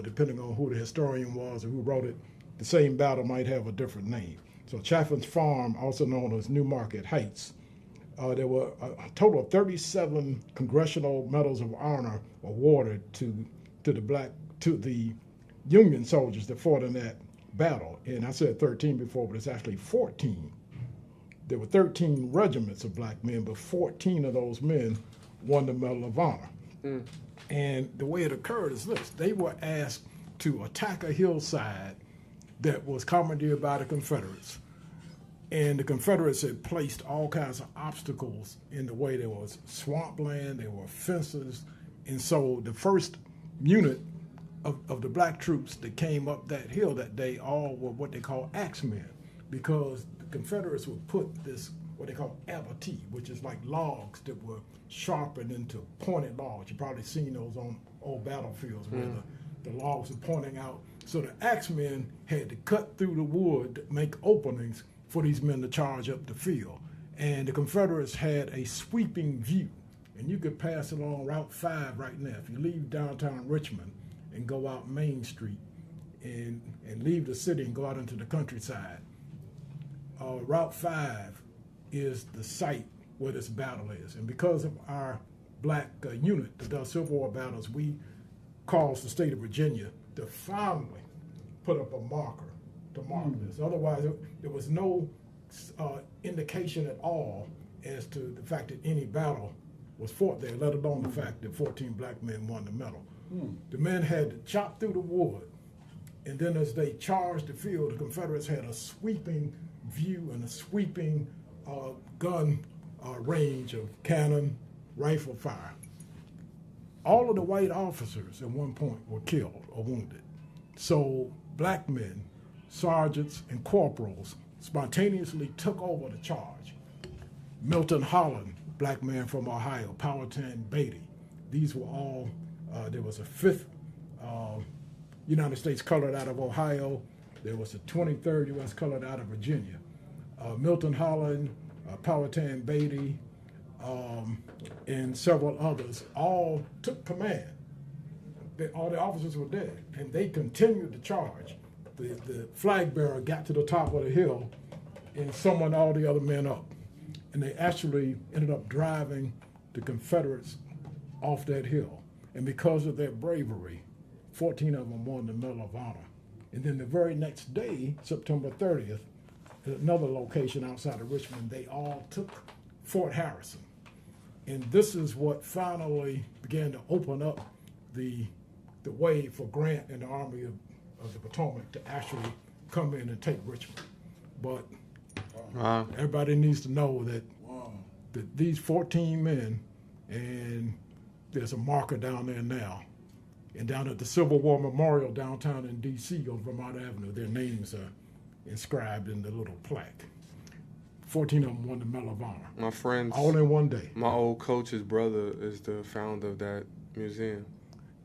Speaker 1: depending on who the historian was or who wrote it, the same battle might have a different name. So Chaffin's Farm, also known as New Market Heights. There were a total of 37 Congressional Medals of Honor awarded to the Union soldiers that fought in that battle. And I said 13 before, but it's actually 14. There were 13 regiments of black men, but 14 of those men won the Medal of Honor. And the way it occurred is this. They were asked to attack a hillside that was commandeered by the Confederates. And the Confederates had placed all kinds of obstacles in the way. There was swampland, there were fences. And so the first unit of the black troops that came up that hill that day all were what they call axemen, because the Confederates would put this, what they call abattis, which is like logs that were sharpened into pointed logs. You've probably seen those on old battlefields where the logs are pointing out. So the axemen had to cut through the wood to make openings for these men to charge up the field. And the Confederates had a sweeping view. And you could pass along Route 5 right now. If you leave downtown Richmond and go out Main Street and leave the city and go out into the countryside, Route 5 is the site where this battle is. And because of our black unit that does Civil War battles, we caused the state of Virginia to finally put up a marker to mark this. Otherwise, there was no indication at all as to the fact that any battle was fought there, let alone the fact that 14 black men won the medal. The men had to chop through the wood, and then as they charged the field, the Confederates had a sweeping view and a sweeping gun range of cannon, rifle fire. All of the white officers at one point were killed or wounded. So black men, sergeants, and corporals spontaneously took over the charge. Milton Holland, black man from Ohio, Powhatan Beatty. These were all, there was a 5th United States colored out of Ohio. There was a 23rd U.S. colored out of Virginia. Milton Holland, Powhatan Beatty, and several others all took command. All the officers were dead, and they continued the charge. The flag bearer got to the top of the hill and summoned all the other men up. And they actually ended up driving the Confederates off that hill. And because of their bravery, 14 of them won the Medal of Honor. And then the very next day, September 30th, at another location outside of Richmond, they all took Fort Harrison. And this is what finally began to open up the way for Grant and the Army of the Potomac to actually come in and take Richmond. But everybody needs to know that these 14 men, and there's a marker down there now, and down at the Civil War Memorial downtown in D.C. on Vermont Avenue, their names are inscribed in the little plaque. 14 of them won the Medal of Honor.
Speaker 3: My friends,
Speaker 1: all in one day.
Speaker 3: My old coach's brother is the founder of that museum.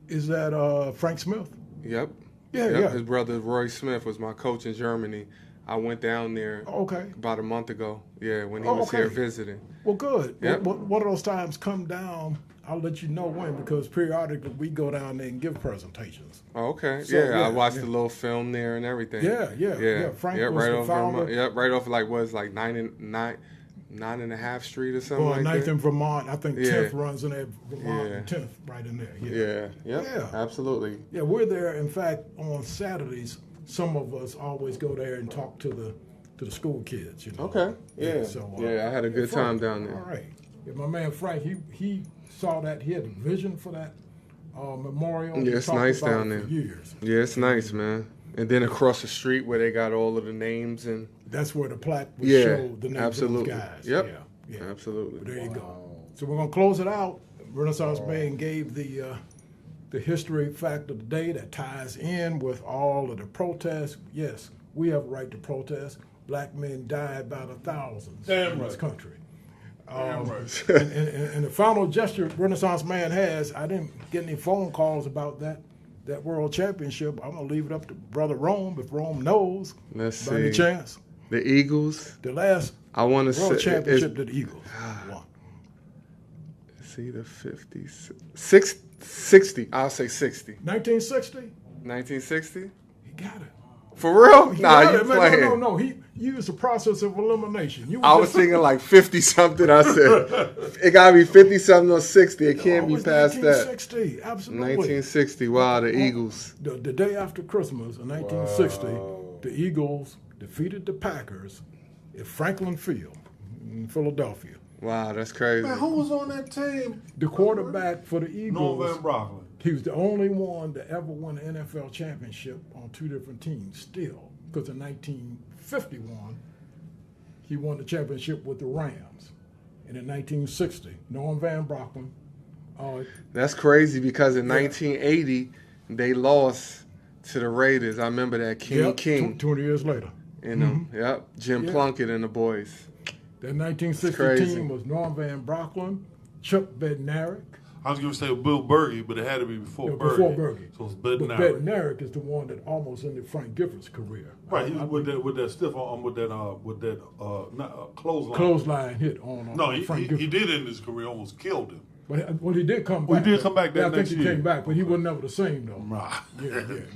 Speaker 1: Is that Frank Smith?
Speaker 3: Yep.
Speaker 1: Yeah.
Speaker 3: His brother Roy Smith was my coach in Germany. I went down there about a month ago. Yeah, when he was here visiting.
Speaker 1: Well, good.
Speaker 3: Yep.
Speaker 1: One of those times come down, I'll let you know when, because periodically we go down there and give presentations.
Speaker 3: Oh, okay.
Speaker 1: So,
Speaker 3: I watched the little film there and everything.
Speaker 1: Yeah. Frank was
Speaker 3: right
Speaker 1: the
Speaker 3: off
Speaker 1: founder.
Speaker 3: right off like 9.5 Street or something like
Speaker 1: 9th
Speaker 3: that.
Speaker 1: in Vermont. I think 10th runs in there. Vermont and 10th right in there.
Speaker 3: Yeah. Absolutely.
Speaker 1: Yeah, we're there. In fact, on Saturdays, some of us always go there and talk to the school kids. You know.
Speaker 3: Okay. Yeah.
Speaker 1: So,
Speaker 3: I had a good time down there.
Speaker 1: All right. Yeah, my man Frank, he saw that. He had a vision for that memorial.
Speaker 3: Yeah, it's nice down there.
Speaker 1: For years.
Speaker 3: Yeah, it's nice, man. And then across the street where they got all of the names and.
Speaker 1: That's where the plaque would show the names
Speaker 3: absolutely.
Speaker 1: of those guys.
Speaker 3: Yep.
Speaker 1: Yeah.
Speaker 3: Absolutely.
Speaker 1: But there you go. So we're gonna close it out. Renaissance Man gave the history fact of the day that ties in with all of the protests. Yes, we have a right to protest. Black men died by the thousands in this country. And the final gesture Renaissance Man has, I didn't get any phone calls about that world championship. I'm gonna leave it up to Brother Rome if Rome knows.
Speaker 3: Let's
Speaker 1: by any
Speaker 3: see.
Speaker 1: chance.
Speaker 3: The Eagles.
Speaker 1: The last
Speaker 3: I want to
Speaker 1: world
Speaker 3: say
Speaker 1: championship that the Eagles won.
Speaker 3: See the 50s, 60. I'll say 60.
Speaker 1: 1960.
Speaker 3: 1960.
Speaker 1: He got it.
Speaker 3: For real? Nah,
Speaker 1: got
Speaker 3: you
Speaker 1: it.
Speaker 3: playing?
Speaker 1: No. He used the process of elimination.
Speaker 3: I was thinking like 50 something. I said it gotta be 50 something or 60. It can't be past that.
Speaker 1: 1960, absolutely.
Speaker 3: 1960. Wow, the Eagles.
Speaker 1: The day after Christmas in 1960, the Eagles defeated the Packers at Franklin Field in Philadelphia.
Speaker 3: Wow, that's crazy.
Speaker 2: Man, who was on that team?
Speaker 1: The quarterback for the Eagles,
Speaker 2: Norvan Brocklin.
Speaker 1: he was the only one to ever win an NFL championship on two different teams still. Because in 1951, he won the championship with the Rams. And in 1960, Norm Van Brocklin.
Speaker 3: That's crazy because in 1980, they lost to the Raiders. I remember that King.
Speaker 1: 20 years later.
Speaker 3: Yep, Jim Plunkett and the boys.
Speaker 1: That 1960
Speaker 3: crazy.
Speaker 1: team was Norm Van Brocklin, Chuck Bednarik.
Speaker 2: I was going to say Bill Berge, but it had to be before Berge.
Speaker 1: Before Berge.
Speaker 2: So it's
Speaker 1: But
Speaker 2: Bednarik.
Speaker 1: Bednarik is the one that almost ended Frank Gifford's career.
Speaker 2: Right, he was with that stiff arm, with that clothesline.
Speaker 1: Clothesline hit on
Speaker 2: No,
Speaker 1: Frank Gifford.
Speaker 2: he did end his career, almost killed him.
Speaker 1: But he did come back.
Speaker 2: Well, he did come back that
Speaker 1: I think
Speaker 2: next
Speaker 1: he
Speaker 2: year.
Speaker 1: came back, but he was never the same though.
Speaker 2: Right.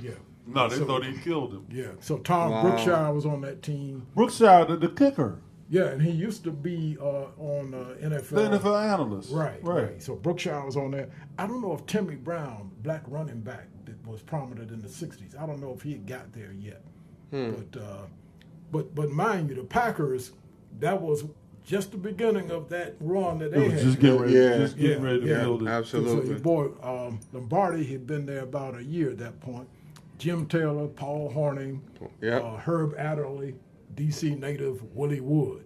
Speaker 1: Yeah.
Speaker 2: No, they
Speaker 1: So-
Speaker 2: thought he killed him.
Speaker 1: Yeah. So Tom Brookshire was on that team.
Speaker 2: Brookshire, the kicker,
Speaker 1: Yeah, and he used to be on NFL.
Speaker 2: the NFL analyst.
Speaker 1: Right. So Brookshire was on there. I don't know if Timmy Brown, black running back that was prominent in the '60s. I don't know if he had got there yet. But mind you, the Packers, that was just the beginning of that run that
Speaker 2: It
Speaker 1: they
Speaker 2: was
Speaker 1: had.
Speaker 2: just getting ready,
Speaker 3: Yeah.
Speaker 2: ready to build it.
Speaker 3: Absolutely.
Speaker 1: So your boy Lombardi had been there about a year at that point. Jim Taylor, Paul Hornung,
Speaker 3: Yep.
Speaker 1: Herb Adderley, D.C. native Willie Wood,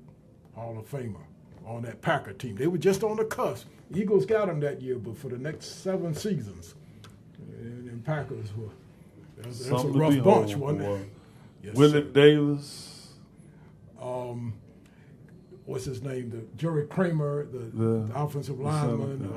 Speaker 1: Hall of Famer, on that Packer team. They were just on the cusp. Eagles got them that year, but for the next 7 seasons, and Packers were that's a
Speaker 2: Something to
Speaker 1: rough
Speaker 2: behold,
Speaker 1: bunch, wasn't
Speaker 2: boy.
Speaker 1: it? Yes,
Speaker 2: Willard
Speaker 1: sir.
Speaker 2: Davis.
Speaker 1: What's his name? The Jerry Kramer, the offensive lineman,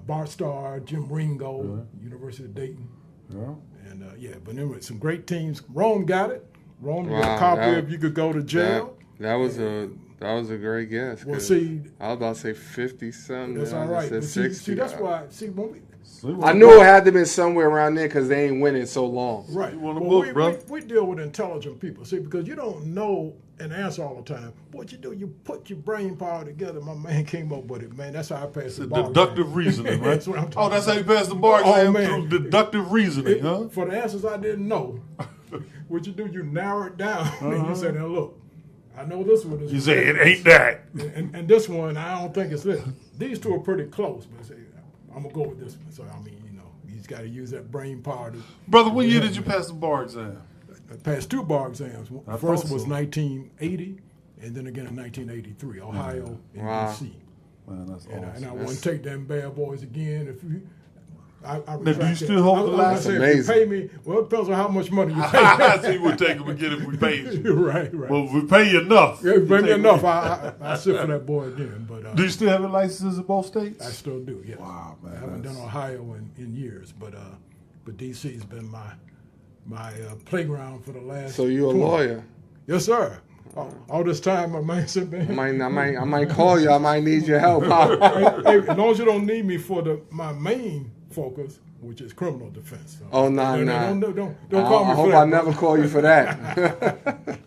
Speaker 1: Bart Starr, Jim Ringo, University of Dayton.
Speaker 2: Yeah.
Speaker 1: And but anyway, some great teams. Rome got it. Rome got
Speaker 3: Wow,
Speaker 1: a copy
Speaker 3: that-
Speaker 1: of You Could Go to Jail.
Speaker 3: That was a great guess.
Speaker 1: Well,
Speaker 3: 'cause
Speaker 1: see,
Speaker 3: I was about to say 50 something.
Speaker 1: that's
Speaker 3: I
Speaker 1: all
Speaker 3: just
Speaker 1: right.
Speaker 3: said
Speaker 1: But
Speaker 3: 60.
Speaker 1: that's why. See, when we,
Speaker 3: I knew it had to be somewhere around there because they ain't winning so long.
Speaker 1: right.
Speaker 2: You want a
Speaker 1: Well,
Speaker 2: book, bro?
Speaker 1: we deal with intelligent people. See, because you don't know an answer all the time. What you do, you put your brain power together. My man came up with it, man. That's how I passed the bar
Speaker 2: Deductive
Speaker 1: exam.
Speaker 2: reaning, right?
Speaker 1: That's what I'm talking
Speaker 2: that's how you
Speaker 1: about.
Speaker 2: pass the bar
Speaker 1: Oh,
Speaker 2: exam,
Speaker 1: man.
Speaker 2: through deductive reasoning, huh?
Speaker 1: For the answers I didn't know, what you do, you narrow it down. And you say, now look, I know this one is.
Speaker 2: You say it ain't that.
Speaker 1: And this one, I don't think it's this. These two are pretty close, but I say, I'm going to go with this one. So, I mean, he's got to use that brain power to
Speaker 2: Brother, what year did you pass the bar exam?
Speaker 1: pass 2 bar exams.
Speaker 2: I
Speaker 1: First
Speaker 2: thought
Speaker 1: was
Speaker 2: so.
Speaker 1: 1980, and then again in 1983, Ohio and
Speaker 3: Wow.
Speaker 1: D.C.
Speaker 2: Man, that's
Speaker 1: And
Speaker 2: awesome.
Speaker 1: I wouldn't take them bad boys again. If you, I
Speaker 2: do you
Speaker 1: retract
Speaker 2: still
Speaker 1: that.
Speaker 2: hold
Speaker 1: I
Speaker 2: the
Speaker 1: was gonna
Speaker 2: last?
Speaker 1: say,
Speaker 3: Amazing.
Speaker 1: if you pay me, well, it depends on how much money you pay.
Speaker 2: I see you would take them again if we paid you.
Speaker 1: right.
Speaker 2: Well, if we pay you enough.
Speaker 1: Yeah, bring me
Speaker 2: take
Speaker 1: enough.
Speaker 2: them.
Speaker 1: I sit for that boy again, but
Speaker 2: Do you still have your licenses in both states?
Speaker 1: I still do. Yes.
Speaker 2: Wow, man,
Speaker 1: I haven't done
Speaker 2: that's-
Speaker 1: Ohio in years, but DC's been my playground for the last.
Speaker 3: So you a
Speaker 1: 20.
Speaker 3: lawyer?
Speaker 1: Yes, sir. All this time, my man said,
Speaker 3: I
Speaker 1: man.
Speaker 3: might call you. I might need your help.
Speaker 1: Hey, as long as you don't need me for my main focus, which is criminal defense. So,
Speaker 3: Oh, nah.
Speaker 1: Don't call me
Speaker 3: I
Speaker 1: for
Speaker 3: hope
Speaker 1: that.
Speaker 3: I never call you for that.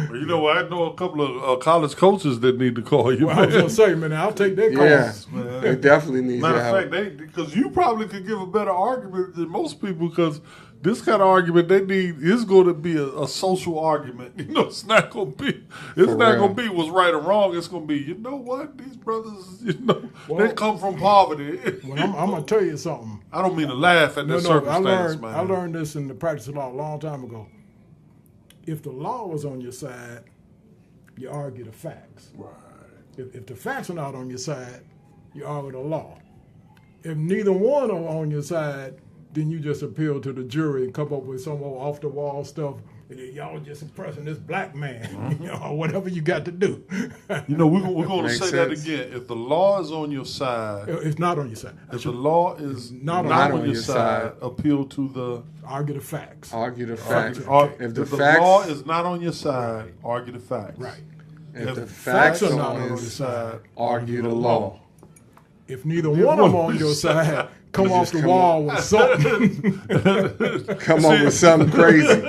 Speaker 2: Well, you know what? I know a couple of college coaches that need to call you.
Speaker 1: Well, I was
Speaker 2: man.
Speaker 1: gonna say, man, I'll take their calls.
Speaker 3: Yeah,
Speaker 2: man.
Speaker 3: they definitely need
Speaker 2: Matter
Speaker 3: your
Speaker 2: of
Speaker 3: help.
Speaker 2: fact, because you probably could give a better argument than most people, because this kind of argument they need is going to be a social argument. You know, it's not going to be. It's
Speaker 3: For
Speaker 2: not
Speaker 3: real.
Speaker 2: going to be what's right or wrong. It's going to be, you know what, these brothers,
Speaker 1: Well,
Speaker 2: they come from poverty.
Speaker 1: Well, I'm gonna tell you something.
Speaker 2: I don't mean to laugh at that circumstance, man.
Speaker 1: I learned this in the practice of law a long time ago. If the law was on your side, you argue the facts.
Speaker 2: Right.
Speaker 1: If the facts are not on your side, you argue the law. If neither one are on your side, then you just appeal to the jury and come up with some old off the wall stuff. And then y'all just impressing this black man, or whatever you got to do.
Speaker 2: You know, we're going to
Speaker 3: Makes
Speaker 2: say that
Speaker 3: sense.
Speaker 2: again. If the law is on your side,
Speaker 1: It's not on your side.
Speaker 2: if the law is
Speaker 1: Not
Speaker 2: not
Speaker 1: on
Speaker 2: on your side, appeal to the.
Speaker 1: Argue the facts.
Speaker 3: Argue the facts.
Speaker 2: If
Speaker 3: the
Speaker 2: the
Speaker 3: facts-
Speaker 2: law is not on your side, argue the facts.
Speaker 1: Right.
Speaker 3: If the
Speaker 2: If
Speaker 3: facts
Speaker 1: are
Speaker 3: are
Speaker 1: not
Speaker 3: on
Speaker 1: on
Speaker 3: his
Speaker 1: your
Speaker 3: side, argue the law.
Speaker 1: If neither one of them on your side, come off the wall with something.
Speaker 3: Come up with something crazy.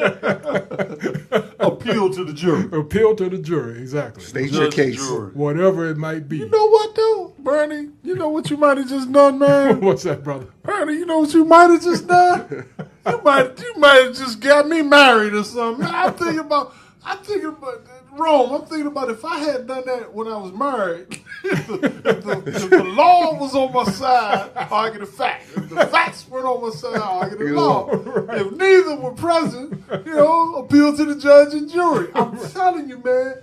Speaker 2: Appeal to the jury.
Speaker 1: Appeal to the jury, exactly.
Speaker 3: State your
Speaker 2: Judge,
Speaker 3: case.
Speaker 2: jury.
Speaker 1: Whatever it might be.
Speaker 2: You know what, though, Bernie? You know what you might have just done, man?
Speaker 1: What's that, brother?
Speaker 2: Bernie, you know what you might have just done? You might have just got me married or something. I'll tell you about I'm thinking about Rome. I'm thinking about if I had done that when I was married. if the law was on my side, I argue the facts. If the facts weren't on my side, I argue the law.
Speaker 1: Right.
Speaker 2: If neither were present, appeal to the judge and jury. I'm telling you, man.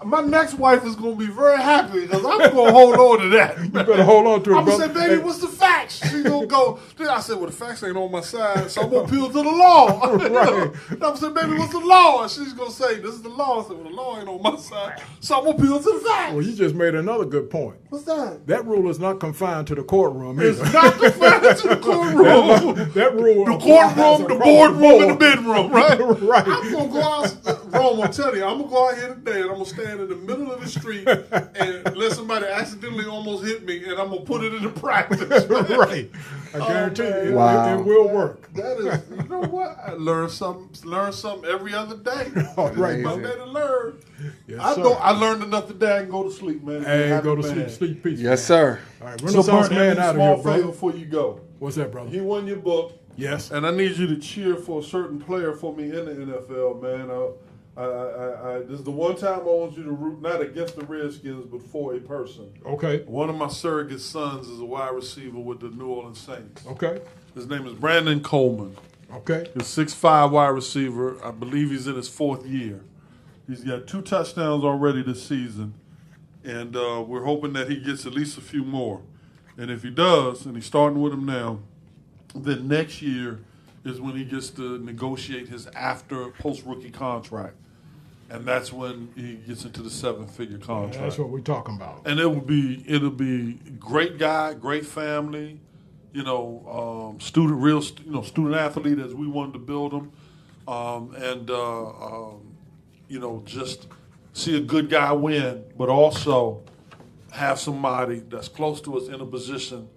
Speaker 2: My next wife is going to be very happy because I'm going to hold on to that.
Speaker 1: You better hold on to it,
Speaker 2: I'm going to
Speaker 1: brother.
Speaker 2: say, baby, what's the facts? She's going to go. Then I said, well, the facts ain't on my side, so I'm going to appeal to the law.
Speaker 1: Right.
Speaker 2: I'm going to say, baby, what's the law? And she's going to say, this is the law. I said, well, the law ain't on my side, so I'm going to appeal to the facts.
Speaker 1: Well, you just made another good point.
Speaker 2: What's that?
Speaker 1: That rule is not confined to the courtroom
Speaker 2: It's
Speaker 1: either.
Speaker 2: not confined to the courtroom.
Speaker 1: That rule
Speaker 2: The
Speaker 1: applies
Speaker 2: courtroom, the
Speaker 1: across
Speaker 2: boardroom, and the
Speaker 1: board.
Speaker 2: bedroom, right?
Speaker 1: Right.
Speaker 2: I'm going to go out, Rome, I'm telling you, I'm going to go out here today and I'm going to stand in the middle of the street and let somebody accidentally almost hit me and I'm going to put it into practice.
Speaker 1: Right. I guarantee
Speaker 2: man.
Speaker 1: you,
Speaker 3: Wow.
Speaker 1: it will work.
Speaker 2: That is, you know what? I learn something every other day.
Speaker 1: All right,
Speaker 3: Amazing.
Speaker 2: Monday to learn.
Speaker 1: Yes,
Speaker 2: I
Speaker 1: sir.
Speaker 2: know I learned enough today. I can go to sleep, man.
Speaker 1: Hey,
Speaker 2: Happy
Speaker 1: go to
Speaker 2: man.
Speaker 1: sleep peaceful.
Speaker 3: Yes, sir.
Speaker 1: All right,
Speaker 2: So,
Speaker 1: Renaissance
Speaker 2: Bert,
Speaker 1: man
Speaker 2: I
Speaker 1: out
Speaker 2: need a
Speaker 1: of
Speaker 2: small
Speaker 1: here,
Speaker 2: favor
Speaker 1: bro.
Speaker 2: before you go.
Speaker 1: What's that, brother?
Speaker 2: He won your book.
Speaker 1: Yes.
Speaker 2: And I need you to cheer for a certain player for me in the NFL, man. This is the one time I want you to root not against the Redskins, but for a person.
Speaker 1: Okay.
Speaker 2: One of my surrogate sons is a wide receiver with the New Orleans Saints.
Speaker 1: Okay.
Speaker 2: His name is Brandon Coleman.
Speaker 1: Okay.
Speaker 2: He's a 6'5" wide receiver. I believe he's in his 4th year. He's got 2 touchdowns already this season, and we're hoping that he gets at least a few more. And if he does, and he's starting with him now, then next year is when he gets to negotiate his after post-rookie contract. And that's when he gets into the 7-figure contract.
Speaker 1: That's what we're talking about.
Speaker 2: And it'll be great guy, great family, student athlete as we wanted to build him. Just see a good guy win, but also have somebody that's close to us in a position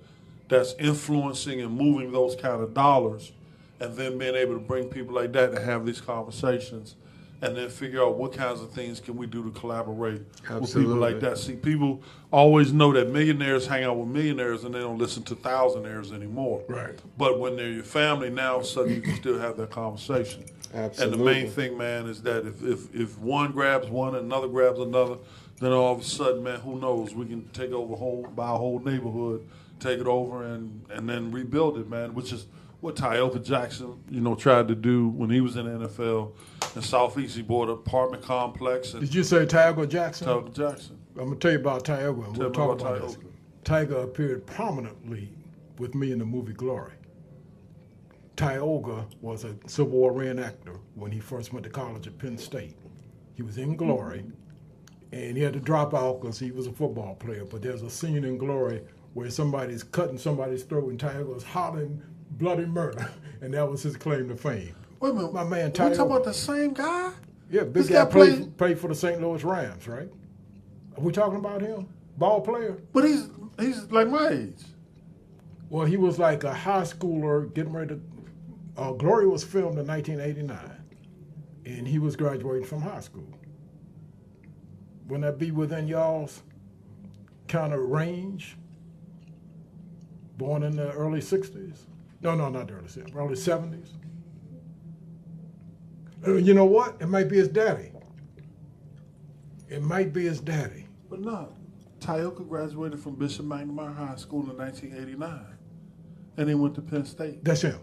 Speaker 2: that's influencing and moving those kind of dollars, and then being able to bring people like that to have these conversations and then figure out what kinds of things can we do to collaborate with people like that. See, people always know that millionaires hang out with millionaires and they don't listen to thousandaires anymore.
Speaker 1: Right.
Speaker 2: But when they're your family, now all of a sudden you can still have that conversation.
Speaker 3: Absolutely.
Speaker 2: And the main thing, man, is that if one grabs one and another grabs another, then all of a sudden, man, who knows? We can take over buy a whole neighborhood, take it over, and then rebuild it, man, which is what Tyoka Jackson, tried to do when he was in the NFL. In Southeast, he bought an apartment complex. And
Speaker 1: Did you say Tiger Jackson?
Speaker 2: Tyoka Jackson.
Speaker 1: I'm going to tell you about Tiger, and we'll
Speaker 2: me
Speaker 1: talk
Speaker 2: about
Speaker 1: about this.
Speaker 2: Tioga.
Speaker 1: Tiger appeared prominently with me in the movie Glory. Tioga was a Civil War reenactor when he first went to college at Penn State. He was in Glory, and he had to drop out because he was a football player. But there's a scene in Glory where somebody's cutting somebody's throat, and Tioga's hollering bloody murder, and that was his claim to fame.
Speaker 2: Wait a minute.
Speaker 1: My man
Speaker 2: We
Speaker 1: Tioga.
Speaker 2: talking about the same guy?
Speaker 1: Yeah, big
Speaker 2: This
Speaker 1: guy
Speaker 2: guy
Speaker 1: played for the St. Louis Rams, right? Are we talking about him? Ball player?
Speaker 2: But he's like my age.
Speaker 1: Well, he was like a high schooler getting ready to. Glory was filmed in 1989, and he was graduating from high school. Wouldn't that be within y'all's kind of range? Born in the early 60s? No, not the early 60s, early 70s. You know what? It might be his daddy. It might be his daddy.
Speaker 2: But no, Tioka graduated from Bishop McNamara High School in 1989, and he went to Penn State.
Speaker 1: That's him.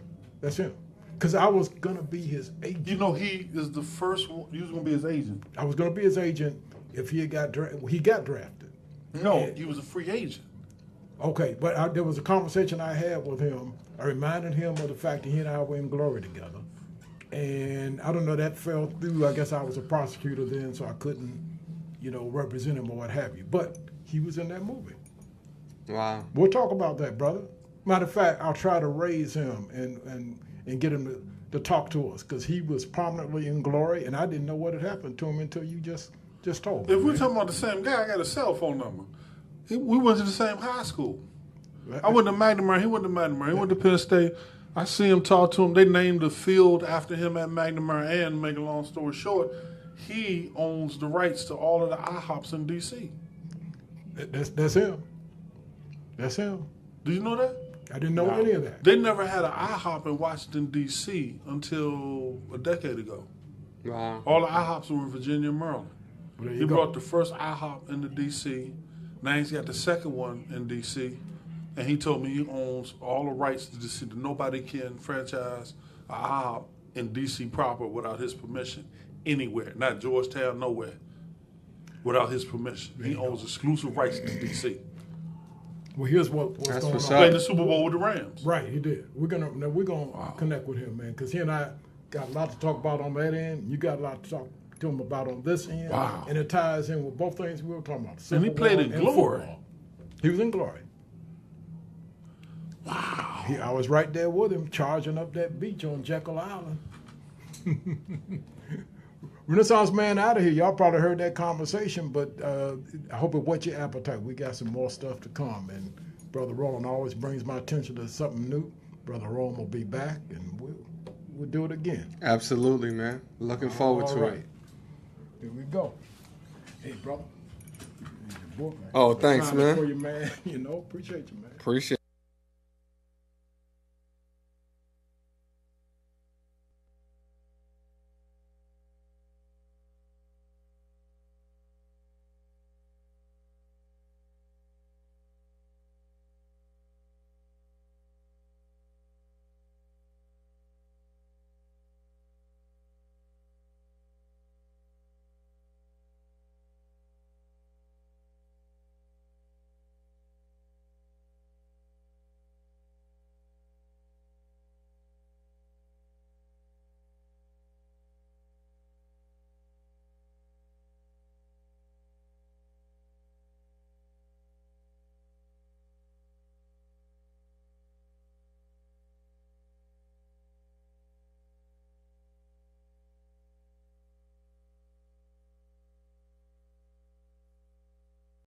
Speaker 1: Because I was going to be his agent.
Speaker 2: You know, he is the first one. He was going to be his agent.
Speaker 1: I was going to be his agent if he got drafted. He got drafted.
Speaker 2: No, he was a free agent.
Speaker 1: Okay, but there was a conversation I had with him. I reminded him of the fact that he and I were in Glory together. And I don't know, that fell through. I guess I was a prosecutor then, so I couldn't, represent him or what have you. But he was in that movie.
Speaker 3: Wow.
Speaker 1: We'll talk about that, brother. Matter of fact, I'll try to raise him and get him to talk to us, because he was prominently in Glory, and I didn't know what had happened to him until you just told me.
Speaker 2: If we're
Speaker 1: man.
Speaker 2: talking about the same guy, I got a cell phone number. We went to the same high school. I went to McNamara. He went to McNamara. He went to Penn State. I see him, talk to him. They named the field after him at McNamara. And to make a long story short, he owns the rights to all of the IHOPs in D.C.
Speaker 1: That's him. That's him.
Speaker 2: Do you know that?
Speaker 1: I didn't know any of that.
Speaker 2: They never had an IHOP in Washington, D.C. until a decade ago.
Speaker 3: Wow.
Speaker 2: All the IHOPs were in Virginia and Maryland.
Speaker 1: Well, there
Speaker 2: He
Speaker 1: you go.
Speaker 2: brought the first IHOP into D.C. Now he's got the second one in D.C. And he told me he owns all the rights to D.C. That nobody can franchise a IHOP in D.C. proper without his permission anywhere. Not Georgetown, nowhere. Without his permission. He owns exclusive rights to D.C.
Speaker 1: Well, here's what's
Speaker 3: That's
Speaker 1: going
Speaker 3: what's
Speaker 1: on.
Speaker 3: up.
Speaker 2: Played the Super Bowl with the Rams.
Speaker 1: Right, he did. We're gonna connect with him, man, because he and I got a lot to talk about on that end. You got a lot to talk to him about on this end.
Speaker 2: Wow.
Speaker 1: And it ties in with both things we were talking about.
Speaker 2: And he
Speaker 1: Civil
Speaker 2: played
Speaker 1: War
Speaker 2: in
Speaker 1: and
Speaker 2: glory.
Speaker 1: football. He was in glory. Wow. I was right there with him, charging up that beach on Jekyll Island. Renaissance Man out of here. Y'all probably heard that conversation, but I hope it whet your appetite. We got some more stuff to come. And Brother Roland always brings my attention to something new. Brother Roland will be back, and we'll do it again.
Speaker 3: Absolutely, man. Looking forward to it.
Speaker 1: Here we go. Hey, brother. Here's your book, man.
Speaker 3: Oh, thanks,
Speaker 1: Signing
Speaker 3: man.
Speaker 1: For you, man. Appreciate you, man.
Speaker 3: Appreciate